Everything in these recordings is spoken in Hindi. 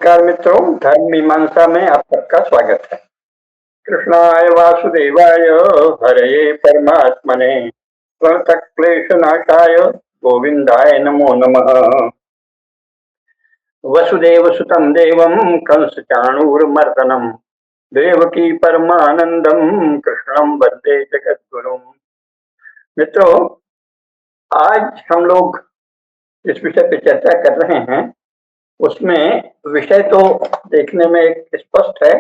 नमस्कार मित्रों, धर्म मीमांसा में आप सबका स्वागत है। कृष्णाय वासुदेवाय हरे परमात्मने प्रणतक्लेशनाशाय गोविंदाय नमो नमः। वसुदेव सुतं देवं कंस चाणूरमर्दनम देवकी परमानंदम कृष्णं वंदे जगद्गुरुम। मित्रों, आज हम लोग इस विषय पे चर्चा कर रहे हैं। उसमें विषय तो देखने में एक स्पष्ट है,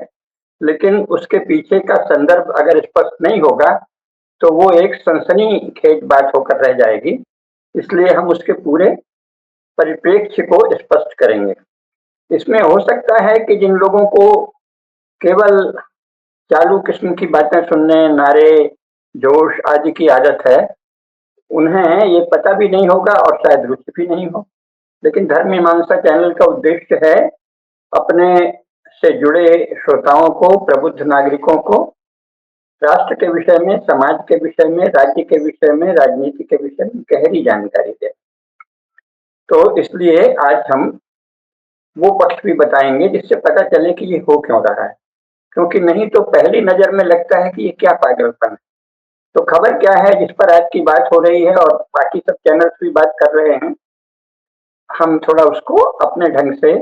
लेकिन उसके पीछे का संदर्भ अगर स्पष्ट नहीं होगा तो वो एक सनसनीखेज बात होकर रह जाएगी। इसलिए हम उसके पूरे परिप्रेक्ष्य को स्पष्ट करेंगे। इसमें हो सकता है कि जिन लोगों को केवल चालू किस्म की बातें सुनने, नारे, जोश आदि की आदत है, उन्हें ये पता भी नहीं होगा और शायद रुचि भी नहीं हो। लेकिन धर्म मीमांसा चैनल का उद्देश्य है अपने से जुड़े श्रोताओं को, प्रबुद्ध नागरिकों को राष्ट्र के विषय में, समाज के विषय में, राज्य के विषय में, राजनीति के विषय में गहरी जानकारी दे। तो इसलिए आज हम वो पक्ष भी बताएंगे जिससे पता चले कि ये हो क्यों रहा है, क्योंकि नहीं तो पहली नजर में लगता है कि ये क्या पागलपन है। तो खबर क्या है जिस पर आज की बात हो रही है और बाकी सब चैनल्स भी बात कर रहे हैं, हम थोड़ा उसको अपने ढंग से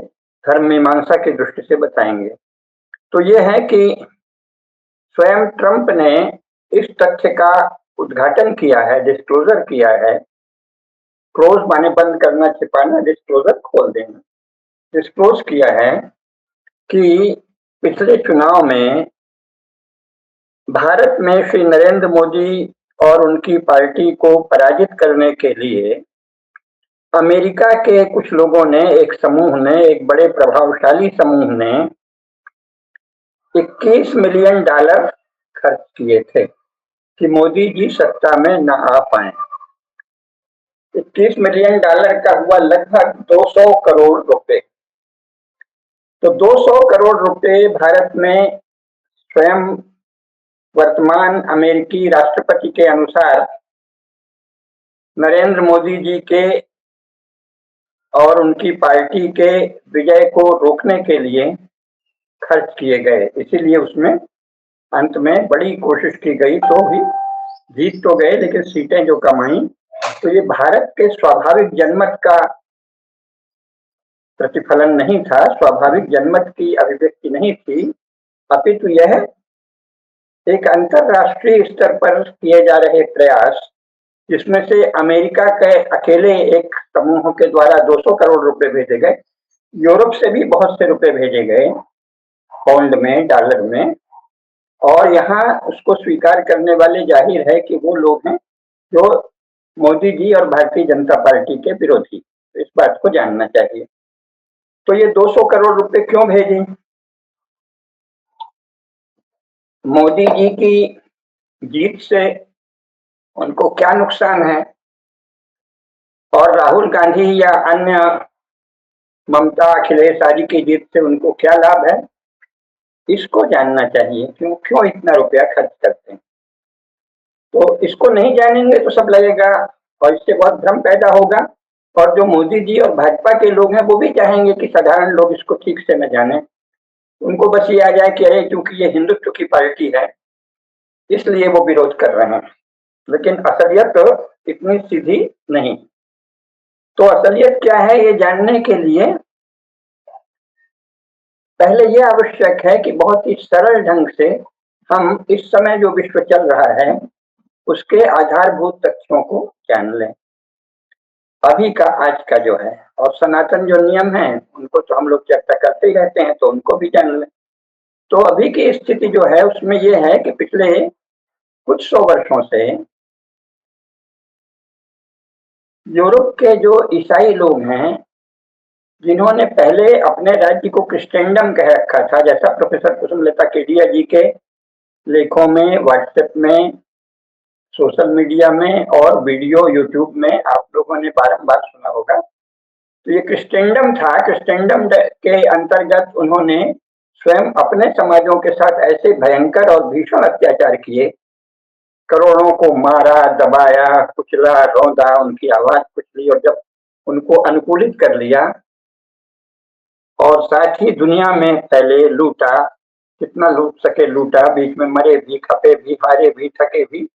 धर्म मीमांसा की दृष्टि से बताएंगे। तो ये है कि स्वयं ट्रंप ने इस तथ्य का उद्घाटन किया है, डिस्क्लोजर किया है। क्लोज माने बंद करना, छिपाना, डिस्क्लोजर खोल देना। डिस्क्लोज किया है कि पिछले चुनाव में भारत में श्री नरेंद्र मोदी और उनकी पार्टी को पराजित करने के लिए अमेरिका के कुछ लोगों ने, एक समूह ने, एक बड़े प्रभावशाली समूह ने $21 मिलियन खर्च किए थे कि मोदी जी सत्ता में न आ पाए। $21 मिलियन का हुआ लगभग 200 करोड़ रुपए। तो 200 करोड़ रुपए भारत में स्वयं वर्तमान अमेरिकी राष्ट्रपति के अनुसार नरेंद्र मोदी जी के और उनकी पार्टी के विजय को रोकने के लिए खर्च किए गए। इसीलिए उसमें अंत में बड़ी कोशिश की गई तो भी जीत तो गए, लेकिन सीटें जो कमाई तो ये भारत के स्वाभाविक जनमत का प्रतिफलन नहीं था, स्वाभाविक जनमत की अभिव्यक्ति नहीं थी, अपितु यह एक अंतरराष्ट्रीय स्तर पर किए जा रहे प्रयास, जिसमें से अमेरिका के अकेले एक समूह के द्वारा 200 करोड़ रुपए भेजे गए, यूरोप से भी बहुत से रुपए भेजे गए, पाउंड में, डॉलर में, और यहाँ उसको स्वीकार करने वाले जाहिर है कि वो लोग हैं जो मोदी जी और भारतीय जनता पार्टी के विरोधी। इस बात को जानना चाहिए। तो ये 200 करोड़ रुपए क्यों भेजे? मोदी जी की जीत से उनको क्या नुकसान है और राहुल गांधी या अन्य ममता, अखिलेश आदि की जीत से उनको क्या लाभ है, इसको जानना चाहिए। क्यों इतना रुपया खर्च करते हैं। तो इसको नहीं जानेंगे तो सब लगेगा और इससे बहुत भ्रम पैदा होगा। और जो मोदी जी और भाजपा के लोग हैं वो भी चाहेंगे कि साधारण लोग इसको ठीक से न जाने। उनको बस ये आ जाए कि अरे क्योंकि ये हिंदुत्व की पार्टी है इसलिए वो विरोध कर रहे हैं, लेकिन असलियत तो इतनी सीधी नहीं। तो असलियत क्या है ये जानने के लिए पहले ये आवश्यक है कि बहुत ही सरल ढंग से हम इस समय जो विश्व चल रहा है उसके आधारभूत तथ्यों को जान लें, अभी का, आज का जो है। और सनातन जो नियम है उनको तो हम लोग चर्चा करते ही रहते हैं, तो उनको भी जान लें। तो अभी की स्थिति जो है उसमें यह है कि पिछले कुछ 100 वर्षों से यूरोप के जो ईसाई लोग हैं, जिन्होंने पहले अपने राज्य को क्रिस्टेंडम कह रखा था, जैसा प्रोफेसर कुसुमलता केडिया जी के लेखों में, व्हाट्सएप में, सोशल मीडिया में और वीडियो यूट्यूब में आप लोगों ने बारंबार सुना होगा। तो ये क्रिस्टेंडम था। क्रिस्टेंडम के अंतर्गत उन्होंने स्वयं अपने समाजों के साथ ऐसे भयंकर और भीषण अत्याचार किए, करोड़ों को मारा, दबाया, कुचला, रौंदा, उनकी आवाज कुचली, और जब उनको अनुकूलित कर लिया और साथ ही दुनिया में पहले लूटा, कितना लूट सके लूटा, बीच में मरे भी, खपे भी, हारे भी, थके भी,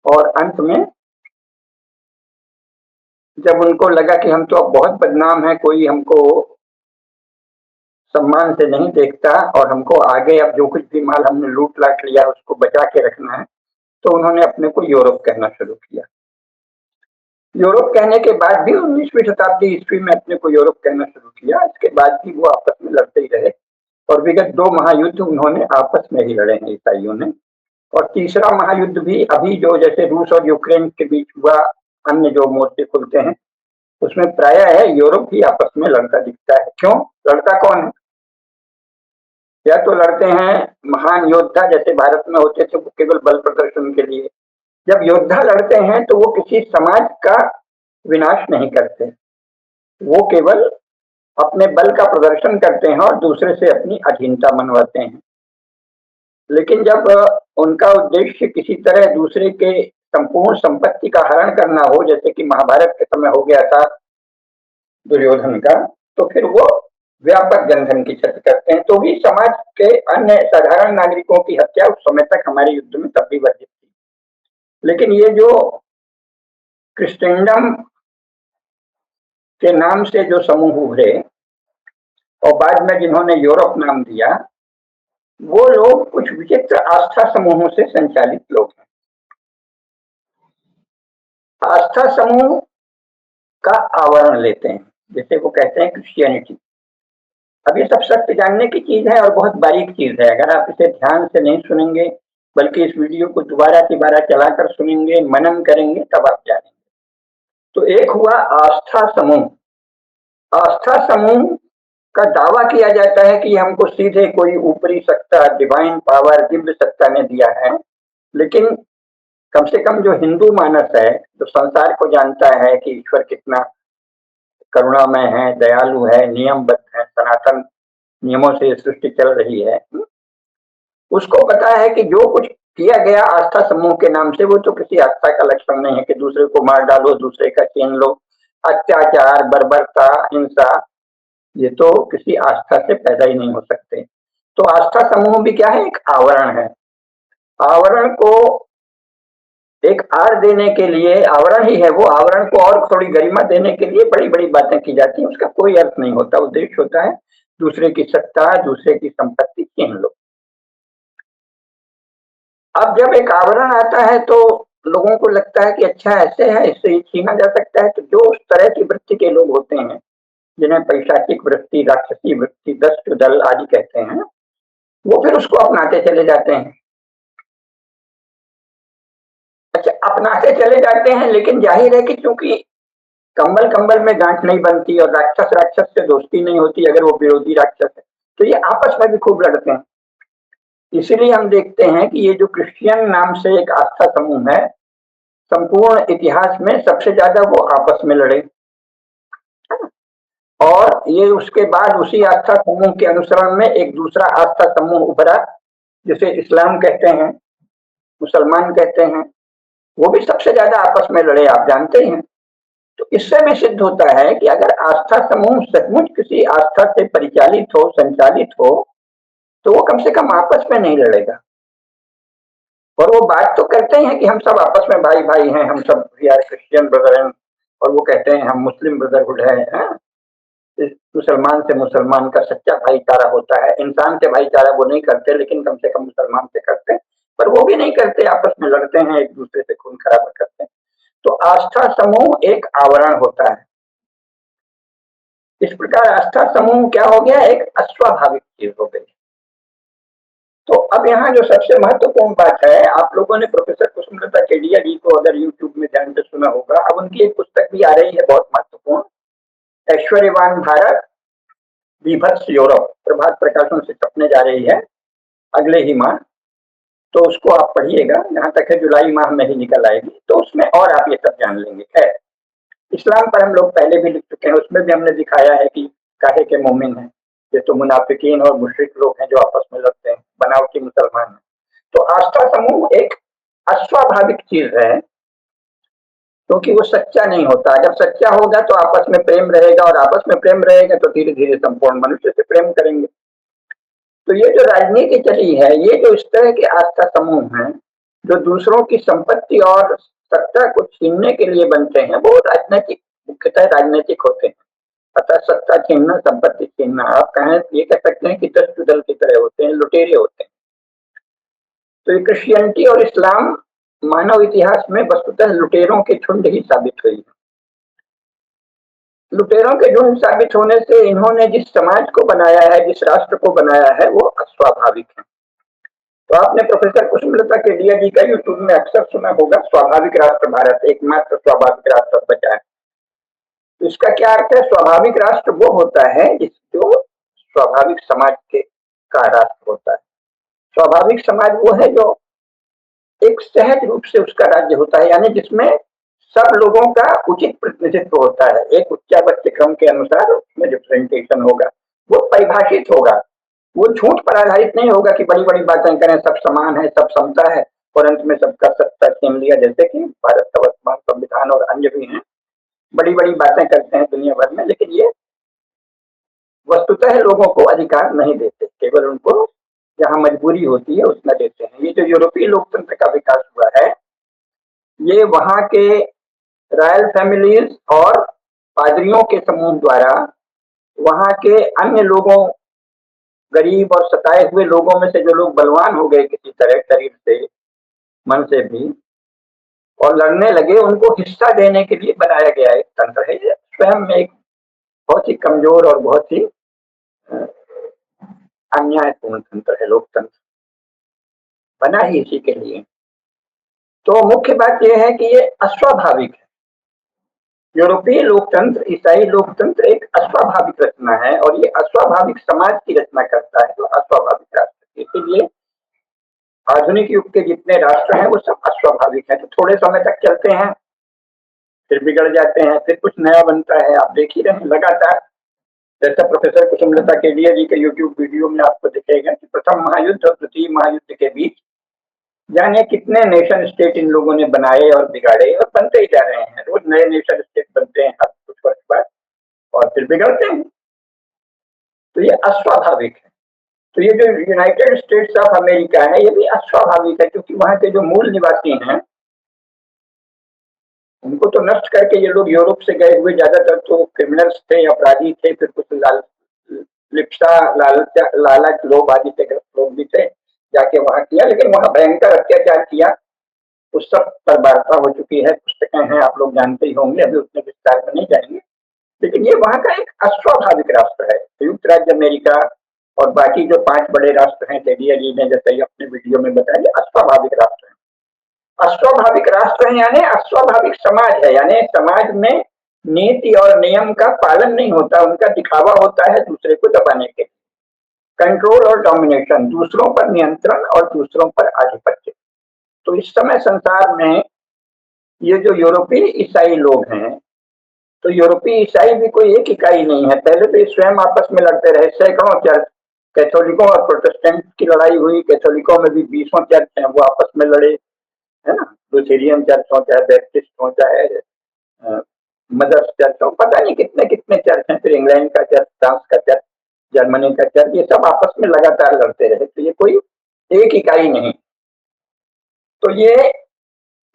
और अंत में जब उनको लगा कि हम तो अब बहुत बदनाम है, कोई हमको सम्मान से नहीं देखता और हमको आगे अब जो कुछ भी माल हमने लूट लाट लिया उसको बचा के रखना है, तो उन्होंने अपने को यूरोप कहना शुरू किया। यूरोप कहने के बाद भी 19वीं शताब्दी ईस्वी में अपने को यूरोप कहना शुरू किया। इसके बाद भी वो आपस में लड़ते ही रहे और विगत 2 महायुद्ध उन्होंने आपस में ही लड़े हैं ईसाइयों ने। और तीसरा महायुद्ध भी अभी जो जैसे रूस और यूक्रेन के बीच हुआ, अन्य जो मोर्चे खुलते हैं उसमें प्रायः है यूरोप ही आपस में लड़ता दिखता है। क्यों लड़ता कौन है? या तो लड़ते हैं महान योद्धा जैसे भारत में होते थे, वो केवल बल प्रदर्शन के लिए। जब योद्धा लड़ते हैं तो वो किसी समाज का विनाश नहीं करते, वो केवल अपने बल का प्रदर्शन करते हैं और दूसरे से अपनी अधीनता मनवाते हैं। लेकिन जब उनका उद्देश्य किसी तरह दूसरे के संपूर्ण संपत्ति का हरण करना हो, जैसे कि महाभारत के समय हो गया था दुर्योधन का, तो फिर वो व्यापक जनधन की क्षति करते हैं। तो भी समाज के अन्य साधारण नागरिकों की हत्या उस समय तक हमारे युद्ध में तब भी वर्जित थी। लेकिन ये जो क्रिस्टेंडम के नाम से जो समूह उभरे और बाद में जिन्होंने यूरोप नाम दिया, वो लोग कुछ विचित्र आस्था समूहों से संचालित लोग हैं। आस्था समूह का आवरण लेते हैं, जैसे वो कहते हैं क्रिश्चियनिटी। अब ये सब सत्य जानने की चीज है और बहुत बारीक चीज है। अगर आप इसे ध्यान से नहीं सुनेंगे बल्कि इस वीडियो को दोबारा तिबारा चलाकर सुनेंगे, मनन करेंगे, तब आप जानेंगे। तो एक हुआ आस्था समूह। आस्था समूह का दावा किया जाता है कि हमको सीधे कोई ऊपरी सत्ता, डिवाइन पावर, दिव्य सत्ता ने दिया है। लेकिन कम से कम जो हिंदू मानस है, जो संसार को जानता है कि ईश्वर कितना करुणामय है, दयालु है, नियमबद्ध है, सनातन नियमों से सृष्टि चल रही है, उसको पता है कि जो कुछ किया गया आस्था समूह के नाम से वो तो किसी आस्था का लक्षण नहीं है कि दूसरे को मार डालो, दूसरे का छीन लो, अत्याचार, बर्बरता, हिंसा, ये तो किसी आस्था से पैदा ही नहीं हो सकते। तो आस्था समूह भी क्या है? एक आवरण है। आवरण को एक आड़ देने के लिए, आवरण ही है वो, आवरण को और थोड़ी गरिमा देने के लिए बड़ी बड़ी बातें की जाती हैं, उसका कोई अर्थ नहीं होता। उद्देश्य होता है दूसरे की सत्ता, दूसरे की संपत्ति छीन लो। अब जब एक आवरण आता है तो लोगों को लगता है कि अच्छा ऐसे है, इससे छीना जा सकता है। तो जो उस तरह की वृत्ति के लोग होते हैं, जिन्हें पैशाचिक वृत्ति, राक्षसी वृत्ति, दस्यु दल आदि कहते हैं, वो फिर उसको अपनाते चले जाते हैं। अच्छा, अपनाते चले जाते हैं, लेकिन जाहिर है कि चूंकि कंबल कंबल में गांठ नहीं बनती और राक्षस राक्षस से दोस्ती नहीं होती, अगर वो विरोधी राक्षस है तो ये आपस में भी खूब लड़ते हैं। इसीलिए हम देखते हैं कि ये जो क्रिश्चियन नाम से एक आस्था समूह है, संपूर्ण इतिहास में सबसे ज्यादा वो आपस में लड़े। और ये उसके बाद उसी आस्था समूह के अनुसरण में एक दूसरा आस्था समूह उभरा, जिसे इस्लाम कहते हैं, मुसलमान कहते हैं, वो भी सबसे ज्यादा आपस में लड़े, आप जानते हैं। तो इससे भी सिद्ध होता है कि अगर आस्था समूह सचमुच किसी आस्था से परिचालित हो, संचालित हो, तो वो कम से कम आपस में नहीं लड़ेगा। और वो बात तो करते हैं कि हम सब आपस में भाई भाई हैं, हम सब क्रिश्चियन ब्रदर हैं, और वो कहते हैं हम मुस्लिम ब्रदरहुड है? मुसलमान से मुसलमान का सच्चा भाईचारा होता है। इंसान से भाईचारा वो नहीं करते, लेकिन कम से कम मुसलमान से करते हैं। पर वो भी नहीं करते, आपस में लड़ते हैं, एक दूसरे से खून खराबा करते हैं। तो आस्था समूह एक आवरण होता है। इस प्रकार आस्था समूह क्या हो गया? एक अस्वाभाविक चीज हो गई। तो अब यहाँ जो सबसे महत्वपूर्ण बात है, आप लोगों ने प्रोफेसर कुसुमलता केडिया जी को अगर यूट्यूब में ध्यान से सुना होगा, अब उनकी एक पुस्तक भी आ रही है बहुत महत्वपूर्ण, ऐश्वर्यवान भारत विभत्स यूरोप, प्रभात प्रकाशन से छपने जा रही है अगले ही माह। तो उसको आप पढ़िएगा, जहां तक है जुलाई माह में ही निकल आएगी, तो उसमें और आप ये सब जान लेंगे। खैर, इस्लाम पर हम लोग पहले भी लिख चुके हैं, उसमें भी हमने दिखाया है कि काहे के मोमिन हैं, ये तो मुनाफिकीन और मुशरिक लोग हैं जो आपस में लड़ते हैं, बनावटी मुसलमान हैं। तो आस्था समूह एक अस्वाभाविक चीज है। क्योंकि वो सच्चा नहीं होता। अगर सच्चा होगा तो आपस में प्रेम रहेगा, और आपस में प्रेम रहेगा तो धीरे धीरे संपूर्ण मनुष्य से प्रेम करेंगे। तो ये जो राजनीति चली है, ये जो इस तरह के आस्था समूह हैं जो दूसरों की संपत्ति और सत्ता को छीनने के लिए बनते हैं, वो राजनीतिक, मुख्यतः राजनीतिक होते हैं। अतः सत्ता छीनना, संपत्ति छीनना, आप कहें ये कह सकते हैं कि दस्यु दल की तरह होते हैं, लुटेरे होते हैं। तो ये क्रिश्चियनिटी और इस्लाम मानव इतिहास में वस्तुतः लुटेरों के झुंड ही साबित हुई है। लुटेरों के झुंड साबित होने से इन्होंने जिस समाज को बनाया है, जिस राष्ट्र को बनाया है, वो अस्वाभाविक है। तो आपने प्रोफेसर कुसुमलता केडिया जी का यूट्यूब में अक्सर सुना होगा, स्वाभाविक राष्ट्र भारत, एकमात्र स्वाभाविक राष्ट्र बचा है। तो इसका क्या अर्थ है? स्वाभाविक राष्ट्र वो होता है जो स्वाभाविक समाज के का राष्ट्र होता है। स्वाभाविक समाज वो है जो एक सहज रूप से उसका राज्य होता है, यानी जिसमें सब लोगों का उचित प्रतिनिधित्व होता है। एक उच्चावच्य क्रम के अनुसार उसमें रिप्रेजेंटेशन होगा, वो परिभाषित होगा, वो झूठ पर आधारित नहीं होगा कि बड़ी बड़ी बातें करें, सब समान है, सब समता है, और अंत में सबका सत्ता छीन लिया, जैसे कि भारत का वर्तमान संविधान और अन्य भी हैं। बड़ी बड़ी बातें करते हैं दुनिया भर में, लेकिन ये वस्तुतः लोगों को अधिकार नहीं देते, केवल उनको जहां मजबूरी होती है उसमें देते हैं। ये जो यूरोपीय लोकतंत्र का विकास हुआ है, ये वहां के रॉयल फैमिलीज और पादरियों के समूह द्वारा वहां के अन्य लोगों, गरीब और सताए हुए लोगों में से जो लोग बलवान हो गए किसी तरह शरीर से, मन से भी, और लड़ने लगे, उनको हिस्सा देने के लिए बनाया गया एक तंत्र है। ये स्वयं में एक बहुत ही कमजोर और बहुत ही अन्यायपूर्ण तंत्र है। लोकतंत्र बना ही इसी के लिए। तो मुख्य बात यह है कि ये अस्वाभाविक है। यूरोपीय लोकतंत्र, ईसाई लोकतंत्र एक अस्वाभाविक रचना है, और ये अस्वाभाविक समाज की रचना करता है, तो अस्वाभाविक राष्ट्र। इसीलिए आधुनिक युग के जितने राष्ट्र हैं वो सब अस्वाभाविक हैं। तो थोड़े समय तक चलते हैं, फिर बिगड़ जाते हैं, फिर कुछ नया बनता है। आप देख ही रहे हैं लगातार, जैसा प्रोफेसर कुसुमलता केडिया जी के यूट्यूब वीडियो में आपको दिखेगा कि प्रथम महायुद्ध और द्वितीय महायुद्ध के बीच जाने कितने नेशन स्टेट इन लोगों ने बनाए और बिगाड़े, और बनते ही जा रहे हैं। रोज नए नेशन स्टेट बनते हैं हर कुछ वर्ष बाद, और फिर बिगड़ते हैं। तो ये अस्वाभाविक है। तो ये जो यूनाइटेड स्टेट्स ऑफ अमेरिका है, ये भी अस्वाभाविक है, क्योंकि वहां के जो मूल निवासी हैं उनको तो नष्ट करके ये लोग यूरोप से गए हुए ज्यादातर तो क्रिमिनल्स थे, अपराधी थे, फिर कुछ लालच लोग आदि के लोग भी थे, जाके वहां किया, लेकिन वहां भयंकर अत्याचार किया। उस सब पर वार्ता हो चुकी है, पुस्तकें हैं, आप लोग जानते ही होंगे, अभी उतने विस्तार में नहीं जाएंगे। लेकिन ये वहां का एक अस्वाभाविक राष्ट्र है। संयुक्त राज्य अमेरिका और बाकी जो 5 बड़े राष्ट्र हैं, टेडिया जी ने जैसे अपने वीडियो में बताया, अस्वाभाविक राष्ट्र है। अस्वाभाविक राष्ट्र है यानी अस्वाभाविक समाज है, यानी समाज में नीति और नियम का पालन नहीं होता, उनका दिखावा होता है दूसरे को दबाने के लिए। कंट्रोल और डोमिनेशन, दूसरों पर नियंत्रण और दूसरों पर आधिपत्य। तो इस समय संसार में ये जो यूरोपीय ईसाई लोग हैं, तो यूरोपीय ईसाई भी कोई एक इकाई नहीं है। पहले तो ये स्वयं आपस में लड़ते रहे, सैकड़ों चर्च, कैथोलिकों और प्रोटेस्टेंट की लड़ाई हुई। कैथोलिकों में भी 20 चर्च हैं, वो आपस में लड़े, है ना। लुथेरियन चर्च हो, चाहे बैप्टिस्ट हो, चाहे मदर्स चर्च हो, पता नहीं कितने कितने चर्च हैं। फिर इंग्लैंड का चर्च, फ्रांस का चर्च, जर्मनी का चर्च, ये सब आपस में लगातार लड़ते रहे। तो ये कोई एक इकाई नहीं। तो ये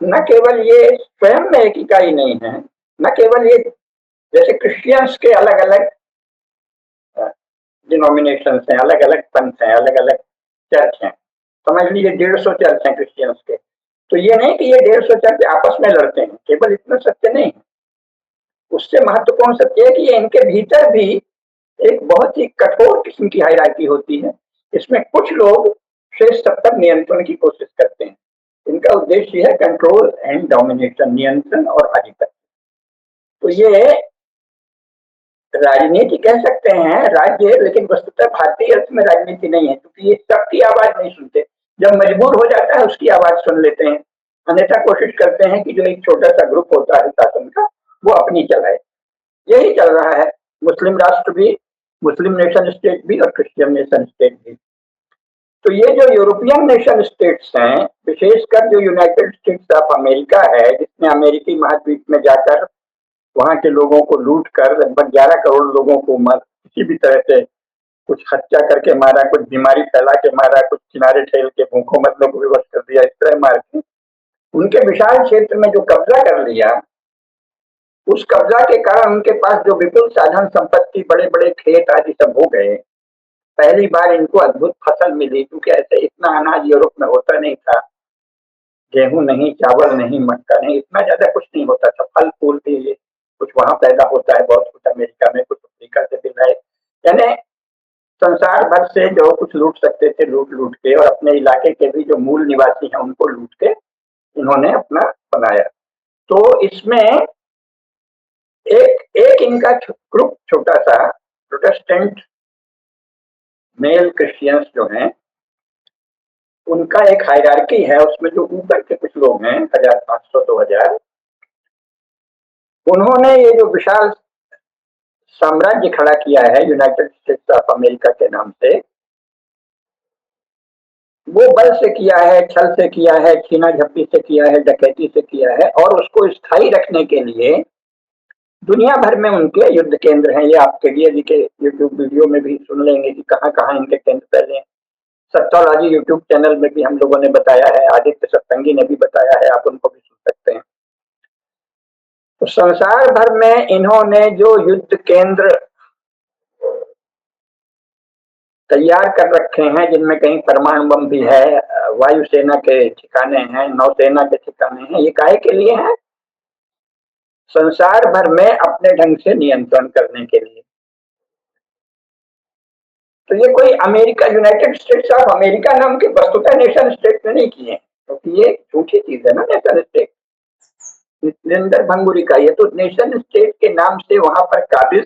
न केवल ये स्वयं में एक इकाई नहीं है, न केवल ये जैसे क्रिश्चियंस के अलग अलग डिनोमिनेशन हैं, अलग अलग पंथ हैं, अलग अलग चर्च हैं। समझ लीजिए 150 चर्च हैं क्रिश्चियंस के। तो ये नहीं कि ये 150 चर्च आपस में लड़ते हैं, केवल इतना सत्य नहीं है। उससे महत्वपूर्ण सत्य है कि इनके भीतर भी एक बहुत ही कठोर किस्म की हायरार्की होती है। इसमें कुछ लोग श्रेष्ठ सब पर नियंत्रण की कोशिश करते हैं। इनका उद्देश्य है कंट्रोल एंड डोमिनेशन, नियंत्रण और आधिपत्य। तो ये राजनीति कह सकते हैं, राज्य, लेकिन वस्तुतः भारतीय अर्थ में राजनीति नहीं है, क्योंकि ये सबकी आवाज नहीं सुनते। जब मजबूर हो जाता है उसकी आवाज सुन लेते हैं, अन्यथा कोशिश करते हैं कि जो एक छोटा सा ग्रुप होता है शासन का, वो अपनी चलाए। यही चल रहा है। मुस्लिम राष्ट्र भी, मुस्लिम नेशन स्टेट भी, और क्रिश्चियन नेशन स्टेट भी। तो ये जो यूरोपियन नेशन स्टेट्स हैं, विशेषकर जो यूनाइटेड स्टेट्स ऑफ अमेरिका है, जिसने अमेरिकी महाद्वीप में जाकर वहां के लोगों को लूट कर लगभग 11 करोड़ लोगों को किसी भी तरह से कुछ हत्या करके मारा, कुछ बीमारी फैला के मारा, कुछ किनारे ठहर के भूखों मरने को विवश कर दिया, इस तरह मार के उनके विशाल क्षेत्र में जो कब्जा कर लिया, उस कब्जा के कारण उनके पास जो विपुल साधन संपत्ति, बड़े बड़े खेत आदि सब हो गए। पहली बार इनको अद्भुत फसल मिली, क्योंकि ऐसे इतना अनाज यूरोप में होता नहीं था। गेहूं नहीं, चावल नहीं, मक्का नहीं, इतना ज्यादा कुछ नहीं होता था। फल फूल भी कुछ वहां पैदा होता है, बहुत कुछ अमेरिका में, कुछ अफ्रीका से भी लाए। यानी संसार भर से जो कुछ लूट सकते थे लूट लूट के, और अपने इलाके के भी जो मूल निवासी हैं उनको लूट के इन्होंने अपना बनाया। तो इसमें एक इनका ग्रुप छोटा सा प्रोटेस्टेंट मेल क्रिश्चियंस जो हैं, उनका एक हायरार्की है। उसमें जो ऊपर के कुछ लोग हैं, 1500 2000, उन्होंने ये जो विशाल साम्राज्य खड़ा किया है यूनाइटेड स्टेट्स ऑफ अमेरिका के नाम से, वो बल से किया है, छल से किया है, छीना झपटी से किया है, डकैती से किया है, और उसको स्थायी रखने के लिए दुनिया भर में उनके युद्ध केंद्र हैं। ये आप केडिया जी के यूट्यूब वीडियो में भी सुन लेंगे कि कहाँ कहाँ इनके केंद्र पहले हैं। सत्तोलॉजी यूट्यूब चैनल में भी हम लोगों ने बताया है, आदित्य सत्संगी ने भी बताया है, आप उनको भी सुन सकते हैं। तो संसार भर में इन्होंने जो युद्ध केंद्र तैयार कर रखे हैं, जिनमें कहीं परमाणु बम भी है, वायुसेना के ठिकाने हैं, नौसेना के ठिकाने हैं, ये काहे के लिए हैं? संसार भर में अपने ढंग से नियंत्रण करने के लिए। तो ये कोई America, United states of America नाम के वस्तुतः नेशन स्टेट ने नहीं किए, क्योंकि तो ये झूठी चीज है ना नेशन स्टेट। निरेंद्र भंगुरी का ये तो नेशन स्टेट के नाम से वहां पर काबिज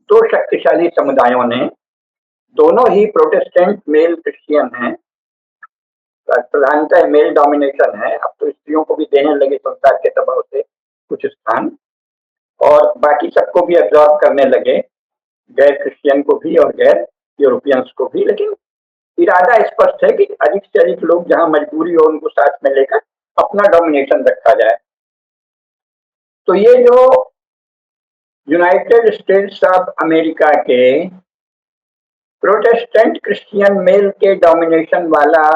दो शक्तिशाली समुदायों ने, दोनों ही प्रोटेस्टेंट मेल क्रिश्चियन हैं, प्रधानतः मेल डोमिनेशन है। अब तो स्त्रियों को भी देने लगे संसार के दबाव से कुछ स्थान, और बाकी सबको भी एब्जॉर्ब करने लगे, गैर क्रिश्चियन को भी और गैर यूरोपियंस को भी। लेकिन इरादा स्पष्ट है कि अधिक से अधिक लोग जहां मजबूरी हो उनको साथ में लेकर अपना डोमिनेशन रखा जाए। तो ये जो यूनाइटेड स्टेट्स ऑफ अमेरिका के प्रोटेस्टेंट क्रिश्चियन मेल के डोमिनेशन वाला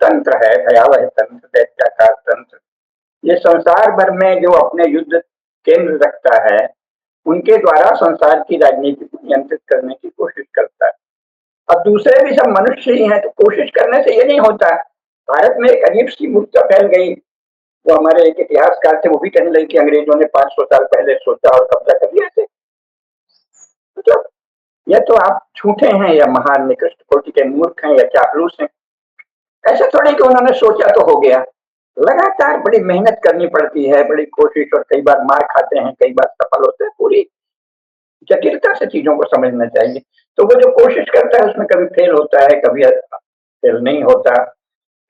तंत्र है, भयावह तंत्र, दैत्याकार तंत्र, ये संसार भर में जो अपने युद्ध केंद्र रखता है, उनके द्वारा संसार की राजनीति को नियंत्रित करने की कोशिश करता है। अब दूसरे भी सब मनुष्य ही हैं, तो कोशिश करने से ये नहीं होता। भारत में एक अजीब सी मूर्खता फैल गई। वो हमारे एक इतिहासकार थे, वो भी कहने लगे कि अंग्रेजों ने 500 साल पहले सोचा और कब्जा कर लिया थे। तो या तो आप झूठे हैं, या महान निकृष्ट कोटि के मूर्ख हैं, या चापलूस हैं। ऐसा थोड़ी कि उन्होंने सोचा तो हो गया। लगातार बड़ी मेहनत करनी पड़ती है, बड़ी कोशिश, और कई बार मार खाते हैं, कई बार सफल होते हैं। पूरी जटिलता से चीजों को समझना चाहिए। तो वो जो कोशिश करता है उसमें कभी फेल होता है, कभी फेल नहीं होता।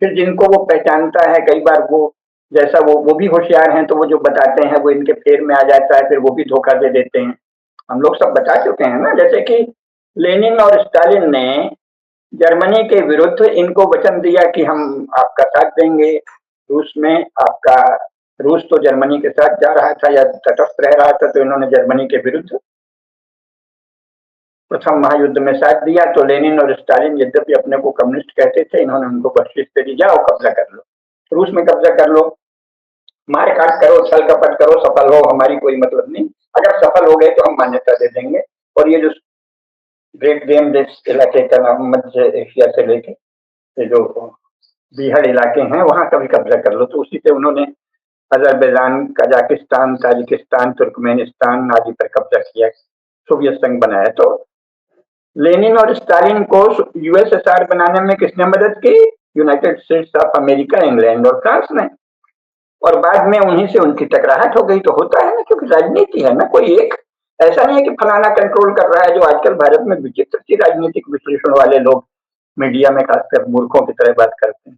फिर जिनको वो पहचानता है, कई बार वो जैसा वो भी होशियार हैं, तो वो जो बताते हैं वो इनके फेर में आ जाता है, फिर वो भी धोखा दे देते हैं। हम लोग सब बता चुके हैं ना, जैसे कि लेनिन और स्टालिन ने जर्मनी के विरुद्ध इनको वचन दिया कि हम आपका साथ देंगे रूस में। आपका रूस तो जर्मनी के साथ जा रहा था या तटस्थ रह रहा था, तो इन्होंने जर्मनी के विरुद्ध प्रथम महायुद्ध में साथ दिया। तो लेनिन और स्टालिन यद्यपि अपने को कम्युनिस्ट कहते थे, इन्होंने उनको बख्शिश दे दी, जाओ कब्जा कर लो, रूस में कब्जा कर लो, मार काट करो, छल कपट करो, सफल हो, हमारी कोई मतलब नहीं। अगर सफल हो गए तो हम मान्यता दे देंगे। और ये जो ग्रेट गेम देश इलाके का नाम, मध्य एशिया से लेके ये जो बीहड़ इलाके हैं, वहां का भी कब्जा कर लो। तो उसी से उन्होंने अजरबैजान, कजाकिस्तान, ताजिकिस्तान, तुर्कमेनिस्तान आदि पर कब्जा किया, सोवियत संघ बनाया। तो लेनिन और स्टालिन को यूएसएसआर बनाने में किसने मदद की? United states of America, England और फ्रांस ने। और बाद में उन्हीं से उनकी टकराहट हो गई। तो होता है ना, क्योंकि राजनीति है ना, कोई एक ऐसा नहीं है कि फलाना कंट्रोल कर रहा है। जो आजकल भारत में विचित्र सी राजनीतिक विश्लेषण वाले लोग मीडिया में खासकर मूर्खों की तरह बात करते हैं,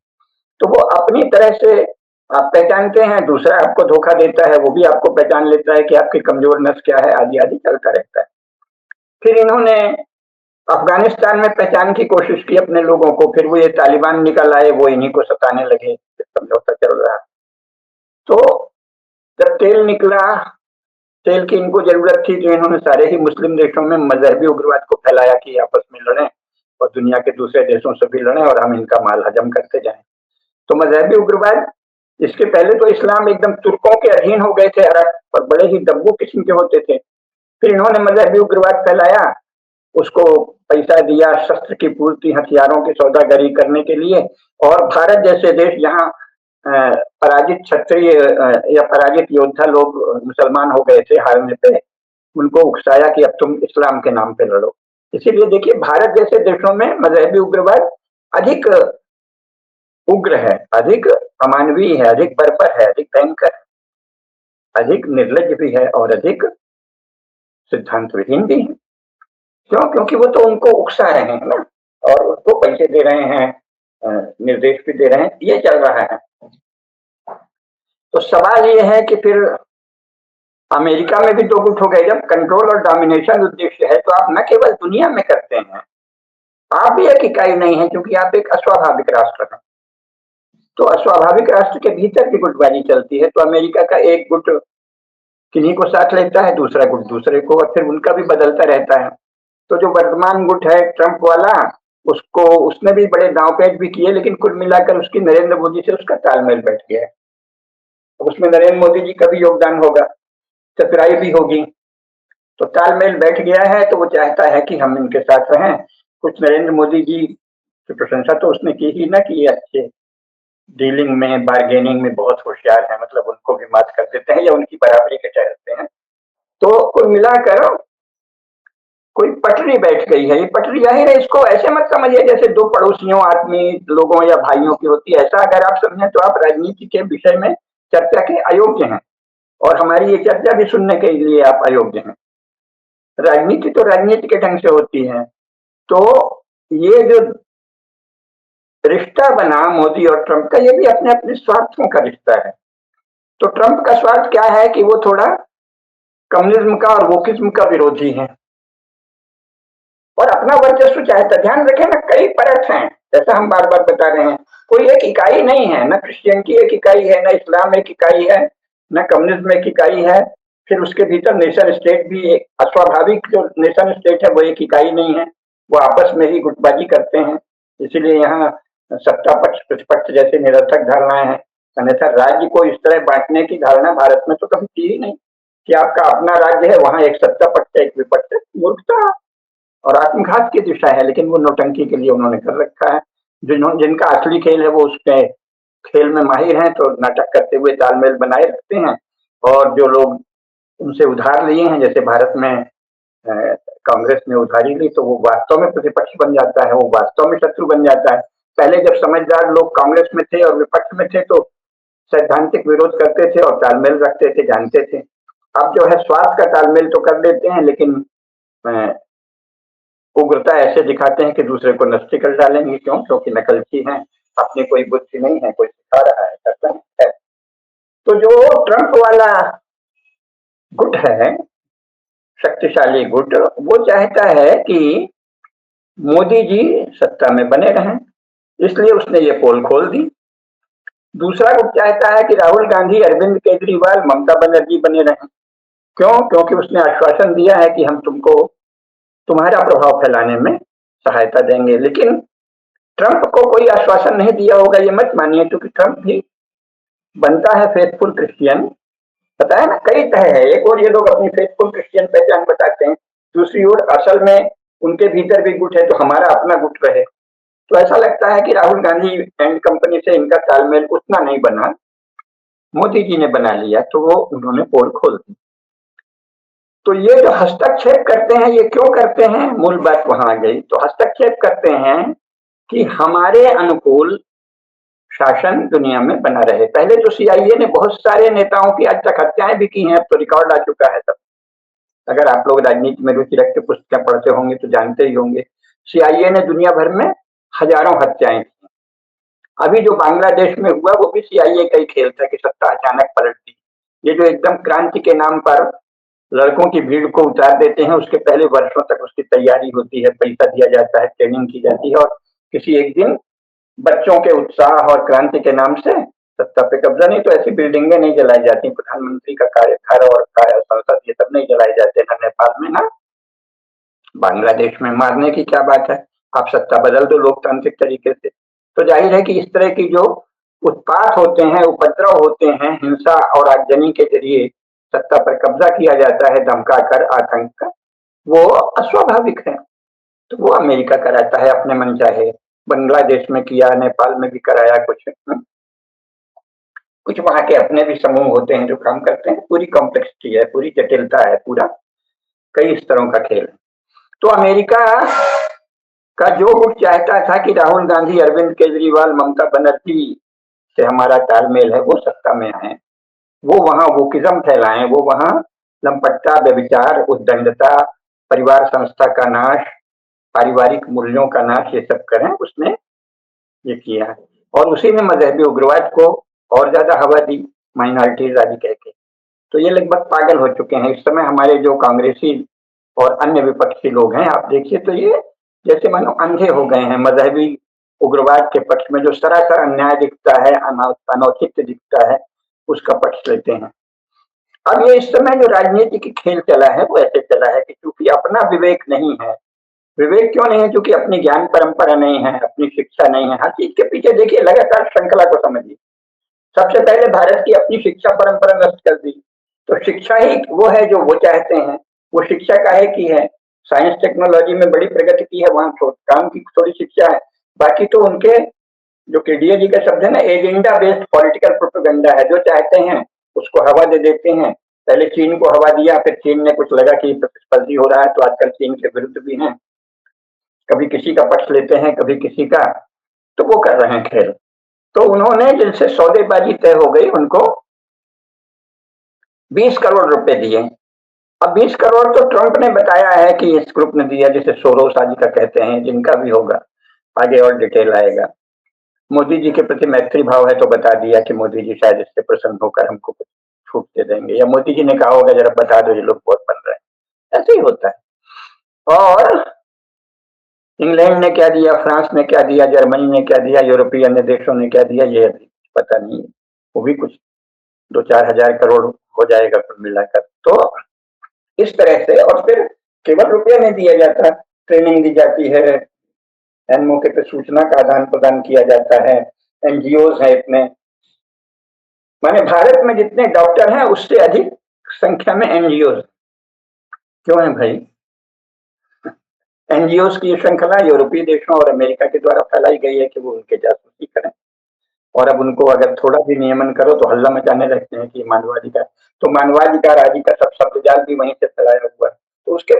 तो वो अपनी तरह से आप पहचानते हैं, दूसरा आपको धोखा देता है, वो भी आपको पहचान लेता है कि आपकी कमजोर नस क्या है, आदि आदि चलता रहता है। फिर इन्होंने अफगानिस्तान में पहचान की कोशिश की अपने लोगों को, फिर वो ये तालिबान निकल आए, वो इन्हीं को सताने लगे। समझौता चल रहा है। तो जब तेल निकला, तेल की इनको जरूरत थी, तो इन्होंने सारे ही मुस्लिम देशों में मजहबी उग्रवाद को फैलाया कि आपस में लड़ें और दुनिया के दूसरे देशों से भी लड़ें और हम इनका माल हजम करते जाएं। तो मजहबी उग्रवाद, इसके पहले तो इस्लाम एकदम तुर्कों के अधीन हो गए थे अरब, और बड़े ही दब्बू किस्म के होते थे। फिर इन्होंने मजहबी उग्रवाद फैलाया, उसको पैसा दिया, शस्त्र की पूर्ति, हथियारों की सौदागरी करने के लिए। और भारत जैसे देश जहाँ पराजित क्षत्रिय या पराजित योद्धा लोग मुसलमान हो गए थे हारने पे, उनको उकसाया कि अब तुम इस्लाम के नाम पे लड़ो। इसीलिए देखिए, भारत जैसे देशों में मजहबी उग्रवाद अधिक उग्र है, अधिक अमानवीय है, अधिक बर्बर है, अधिक भयंकर है, अधिक निर्लज भी है और अधिक सिद्धांत विहीन भी है। क्यों? क्योंकि वो तो उनको उकसा रहे हैं ना, और उसको पैसे दे रहे हैं, निर्देश भी दे रहे हैं, ये चल रहा है। तो सवाल ये है कि फिर अमेरिका में भी दो गुट हो गए। जब कंट्रोल और डोमिनेशन उद्देश्य है, तो आप न केवल दुनिया में करते हैं, आप भी एक इकाई नहीं है, क्योंकि आप एक अस्वाभाविक राष्ट्र हैं। तो अस्वाभाविक राष्ट्र के भीतर की गुटबाजी चलती है। तो अमेरिका का एक गुट किन्हीं को साथ लेता है, दूसरा गुट दूसरे को, और फिर उनका भी बदलता रहता है। तो जो वर्तमान गुट है ट्रंप वाला, उसको, उसने भी बड़े दांवपेच भी किए, लेकिन कुल मिलाकर उसकी नरेंद्र मोदी से उसका तालमेल बैठ गया है। उसमें नरेंद्र मोदी जी का भी योगदान होगा, चतुराई भी होगी, तो तालमेल बैठ गया है। तो वो चाहता है कि हम इनके साथ रहें। कुछ नरेंद्र मोदी जी की प्रशंसा तो उसने की ही ना, कि ये अच्छे डीलिंग में, बार्गेनिंग में बहुत होशियार है, मतलब उनको भी मात कर देते हैं या उनकी बराबरी के ठहरते हैं। तो कुल मिलाकर कोई पटरी बैठ गई है। ये पटरी जाहिर है, इसको ऐसे मत समझिए जैसे दो पड़ोसियों, आदमी लोगों या भाइयों की होती है। ऐसा अगर आप समझें तो आप राजनीति के विषय में चर्चा के अयोग्य हैं, और हमारी ये चर्चा भी सुनने के लिए आप अयोग्य हैं। राजनीति तो राजनीति के ढंग से होती है। तो ये जो रिश्ता बना मोदी और ट्रंप का, ये भी अपने अपने स्वार्थों का रिश्ता है। तो ट्रंप का स्वार्थ क्या है कि वो थोड़ा कम्युनिज्म का और वोकिज्म का विरोधी है, और अपना वर्चस्व चाहता। ध्यान रखें ना, कई परत हैं, जैसा हम बार बार बता रहे हैं। कोई एक इकाई नहीं है, न क्रिश्चियनिटी एक इकाई है, न इस्लाम एक इकाई है, न कम्युनिज्म एक इकाई है। फिर उसके भीतर नेशन स्टेट भी एक अस्वाभाविक, जो नेशन स्टेट है वो एक इकाई नहीं है, वो आपस में ही गुटबाजी करते हैं। इसीलिए यहाँ सत्ता पक्ष प्रतिपक्ष जैसे निरर्थक धारणाएं हैं। अन्यथा राज्य को इस तरह बांटने की धारणा भारत में तो कभी थी ही नहीं, कि आपका अपना राज्य है, वहां एक सत्ता पक्ष है, एक विपक्ष है। मूर्खता और आत्मघात की दिशा है, लेकिन वो नौटंकी के लिए उन्होंने कर रखा है। जिनका असली खेल है वो उसके खेल में माहिर हैं, तो नाटक करते हुए तालमेल बनाए रखते हैं। और जो लोग उनसे उधार लिए हैं, जैसे भारत में कांग्रेस ने उधारी ली, तो वो वास्तव में प्रतिपक्ष बन जाता है, वो वास्तव में शत्रु बन जाता है। पहले जब समझदार लोग कांग्रेस में थे और विपक्ष में थे, तो सैद्धांतिक विरोध करते थे और तालमेल रखते थे, जानते थे। अब जो है स्वार्थ का तालमेल तो कर देते हैं, लेकिन उग्रता ऐसे दिखाते हैं कि दूसरे को नष्ट कर डालेंगे। क्यों? क्योंकि नकलची हैं, अपनी कोई बुद्धि नहीं है, कोई सिखा रहा है, करता है। तो जो ट्रंप वाला गुट है, शक्तिशाली गुट, वो चाहता है कि मोदी जी सत्ता में बने रहें, इसलिए उसने ये पोल खोल दी। दूसरा गुट चाहता है कि राहुल गांधी, अरविंद केजरीवाल, ममता बनर्जी बने रहें। क्यों? क्योंकि उसने आश्वासन दिया है कि हम तुमको तुम्हारा प्रभाव फैलाने में सहायता देंगे। लेकिन ट्रंप को कोई आश्वासन नहीं दिया होगा, ये मत मानिए, क्योंकि ट्रंप भी बनता है फेथफुल क्रिश्चियन। पता है ना, कई तरह है। एक और ये लोग अपनी फेथफुल क्रिश्चियन पहचान बताते हैं, दूसरी ओर असल में उनके भीतर भी गुट है, तो हमारा अपना गुट रहे। तो ऐसा लगता है कि राहुल गांधी एंड कंपनी से इनका तालमेल उतना नहीं बना, मोदी जी ने बना लिया, तो वो उन्होंने पोल खोल दी। तो ये जो हस्तक्षेप करते हैं, ये क्यों करते हैं? मूल बात वहां आ गई। तो हस्तक्षेप करते हैं कि हमारे अनुकूल शासन दुनिया में बना रहे। पहले तो सीआईए ने बहुत सारे नेताओं की आज तक हत्याएं भी की हैं, अब तो रिकॉर्ड आ चुका है सब। अगर आप लोग राजनीति में रुचि रखते पुस्तकें पढ़ते होंगे तो जानते ही होंगे, सीआईए ने दुनिया भर में हजारों हत्याएं की। अभी जो बांग्लादेश में हुआ वो भी सीआईए का ही खेल था कि सत्ता अचानक पलट दी। ये जो एकदम क्रांति के नाम पर लड़कों की भीड़ को उतार देते हैं, उसके पहले वर्षों तक उसकी तैयारी होती है, पैसा दिया जाता है, ट्रेनिंग की जाती है, और किसी एक दिन बच्चों के उत्साह और क्रांति के नाम से सत्ता पे कब्जा नहीं तो ऐसी बिल्डिंगें नहीं जलाई जाती, प्रधानमंत्री का कार्यकाल और संसद ये सब नहीं जलाए जाते ना नेपाल में ना बांग्लादेश में। मारने की क्या बात है, आप सत्ता बदल दो लोकतांत्रिक तरीके से। तो जाहिर है कि इस तरह की जो उत्पात होते हैं, उपद्रव होते हैं, हिंसा और आगजनी के जरिए सत्ता पर कब्जा किया जाता है, धमकाकर, आतंक का, वो अस्वाभाविक है। तो वो अमेरिका कराता है अपने मन चाहे, बांग्लादेश में किया, नेपाल में भी कराया कुछ वहां के अपने भी समूह होते हैं जो काम करते हैं। पूरी कॉम्प्लेक्सिटी है, पूरी जटिलता है, पूरा कई स्तरों का खेल। तो अमेरिका का जो कुछ चाहता था कि राहुल गांधी, अरविंद केजरीवाल, ममता बनर्जी से हमारा तालमेल है, वो सत्ता में आए, वो वहां वोकिज्म फैलाएं, वो वहां लंपटता, व्यभिचार, उद्दंडता, परिवार संस्था का नाश, पारिवारिक मूल्यों का नाश, ये सब करें, उसने ये किया। और उसी ने मजहबी उग्रवाद को और ज्यादा हवा दी, माइनॉरिटीज आदि कह के। तो ये लगभग पागल हो चुके हैं इस समय हमारे जो कांग्रेसी और अन्य विपक्षी लोग हैं। आप देखिए तो ये जैसे मानो अंधे हो गए हैं मजहबी उग्रवाद के पक्ष में। जो सरासर अन्याय दिखता है, अनौचित्य दिखता है, उसका पक्ष लेते हैं। अब ये इस समय जो राजनीति की खेल चला है वो ऐसे चला है कि क्योंकि अपना विवेक नहीं है। विवेक क्यों नहीं है? क्योंकि अपनी ज्ञान परंपरा नहीं है, अपनी शिक्षा नहीं है। हर चीज के पीछे देखिए लगातार श्रृंखला को समझिए। सबसे पहले भारत की अपनी शिक्षा परंपरा नष्ट कर दी। तो शिक्षा ही वो है जो वो चाहते हैं। वो शिक्षा काहे की है? साइंस टेक्नोलॉजी में बड़ी प्रगति की है, वहां काम की थोड़ी शिक्षा है। बाकी तो उनके जो केडीए जी का शब्द है ना, एजेंडा बेस्ड पॉलिटिकल प्रोपेगेंडा है। जो चाहते हैं उसको हवा दे देते हैं। पहले चीन को हवा दिया, फिर चीन ने कुछ लगा कि प्रतिस्पर्धी हो रहा है तो आजकल चीन के विरुद्ध भी हैं, कभी किसी का पक्ष लेते हैं, कभी किसी का, तो वो कर रहे हैं खेल। तो उन्होंने जिनसे सौदेबाजी तय हो गई उनको 20 करोड़ रुपए दिए। अब 20 करोड़ तो ट्रंप ने बताया है कि इस ग्रुप ने दिया, जिसे सोरोस आदि का कहते हैं, जिनका भी होगा, आगे और डिटेल आएगा। मोदी जी के प्रति मैत्री भाव है तो बता दिया कि मोदी जी शायद इससे प्रसन्न होकर हमको कुछ छूट दे देंगे, या मोदी जी ने कहा होगा जरा बता दो ये लोग बहुत बन रहे हैं। ऐसे ही होता है। और इंग्लैंड ने क्या दिया, फ्रांस ने क्या दिया, जर्मनी ने क्या दिया, यूरोपीय अन्य देशों ने क्या दिया, ये अभी पता नहीं है। वो भी कुछ 2-4 हजार करोड़ हो जाएगा कुल मिलाकर। तो इस तरह से, और फिर केवल रुपया नहीं दिया जाता, ट्रेनिंग दी जाती है, एन मौके पे सूचना का आदान प्रदान किया जाता है, एनजीओ है इतने, माने भारत में जितने डॉक्टर हैं उससे अधिक संख्या में एनजीओ। क्यों है भाई? एनजीओ की श्रृंखला यूरोपीय देशों और अमेरिका के द्वारा फैलाई गई है कि वो उनके जासूसी करें, और अब उनको अगर थोड़ा भी नियमन करो तो हल्ला मचाने लगते हैं कि मानवाधिकार। तो मानवाधिकार आदि का सब शब्द जाल भी वहीं से फैलाया हुआ है। तो उसके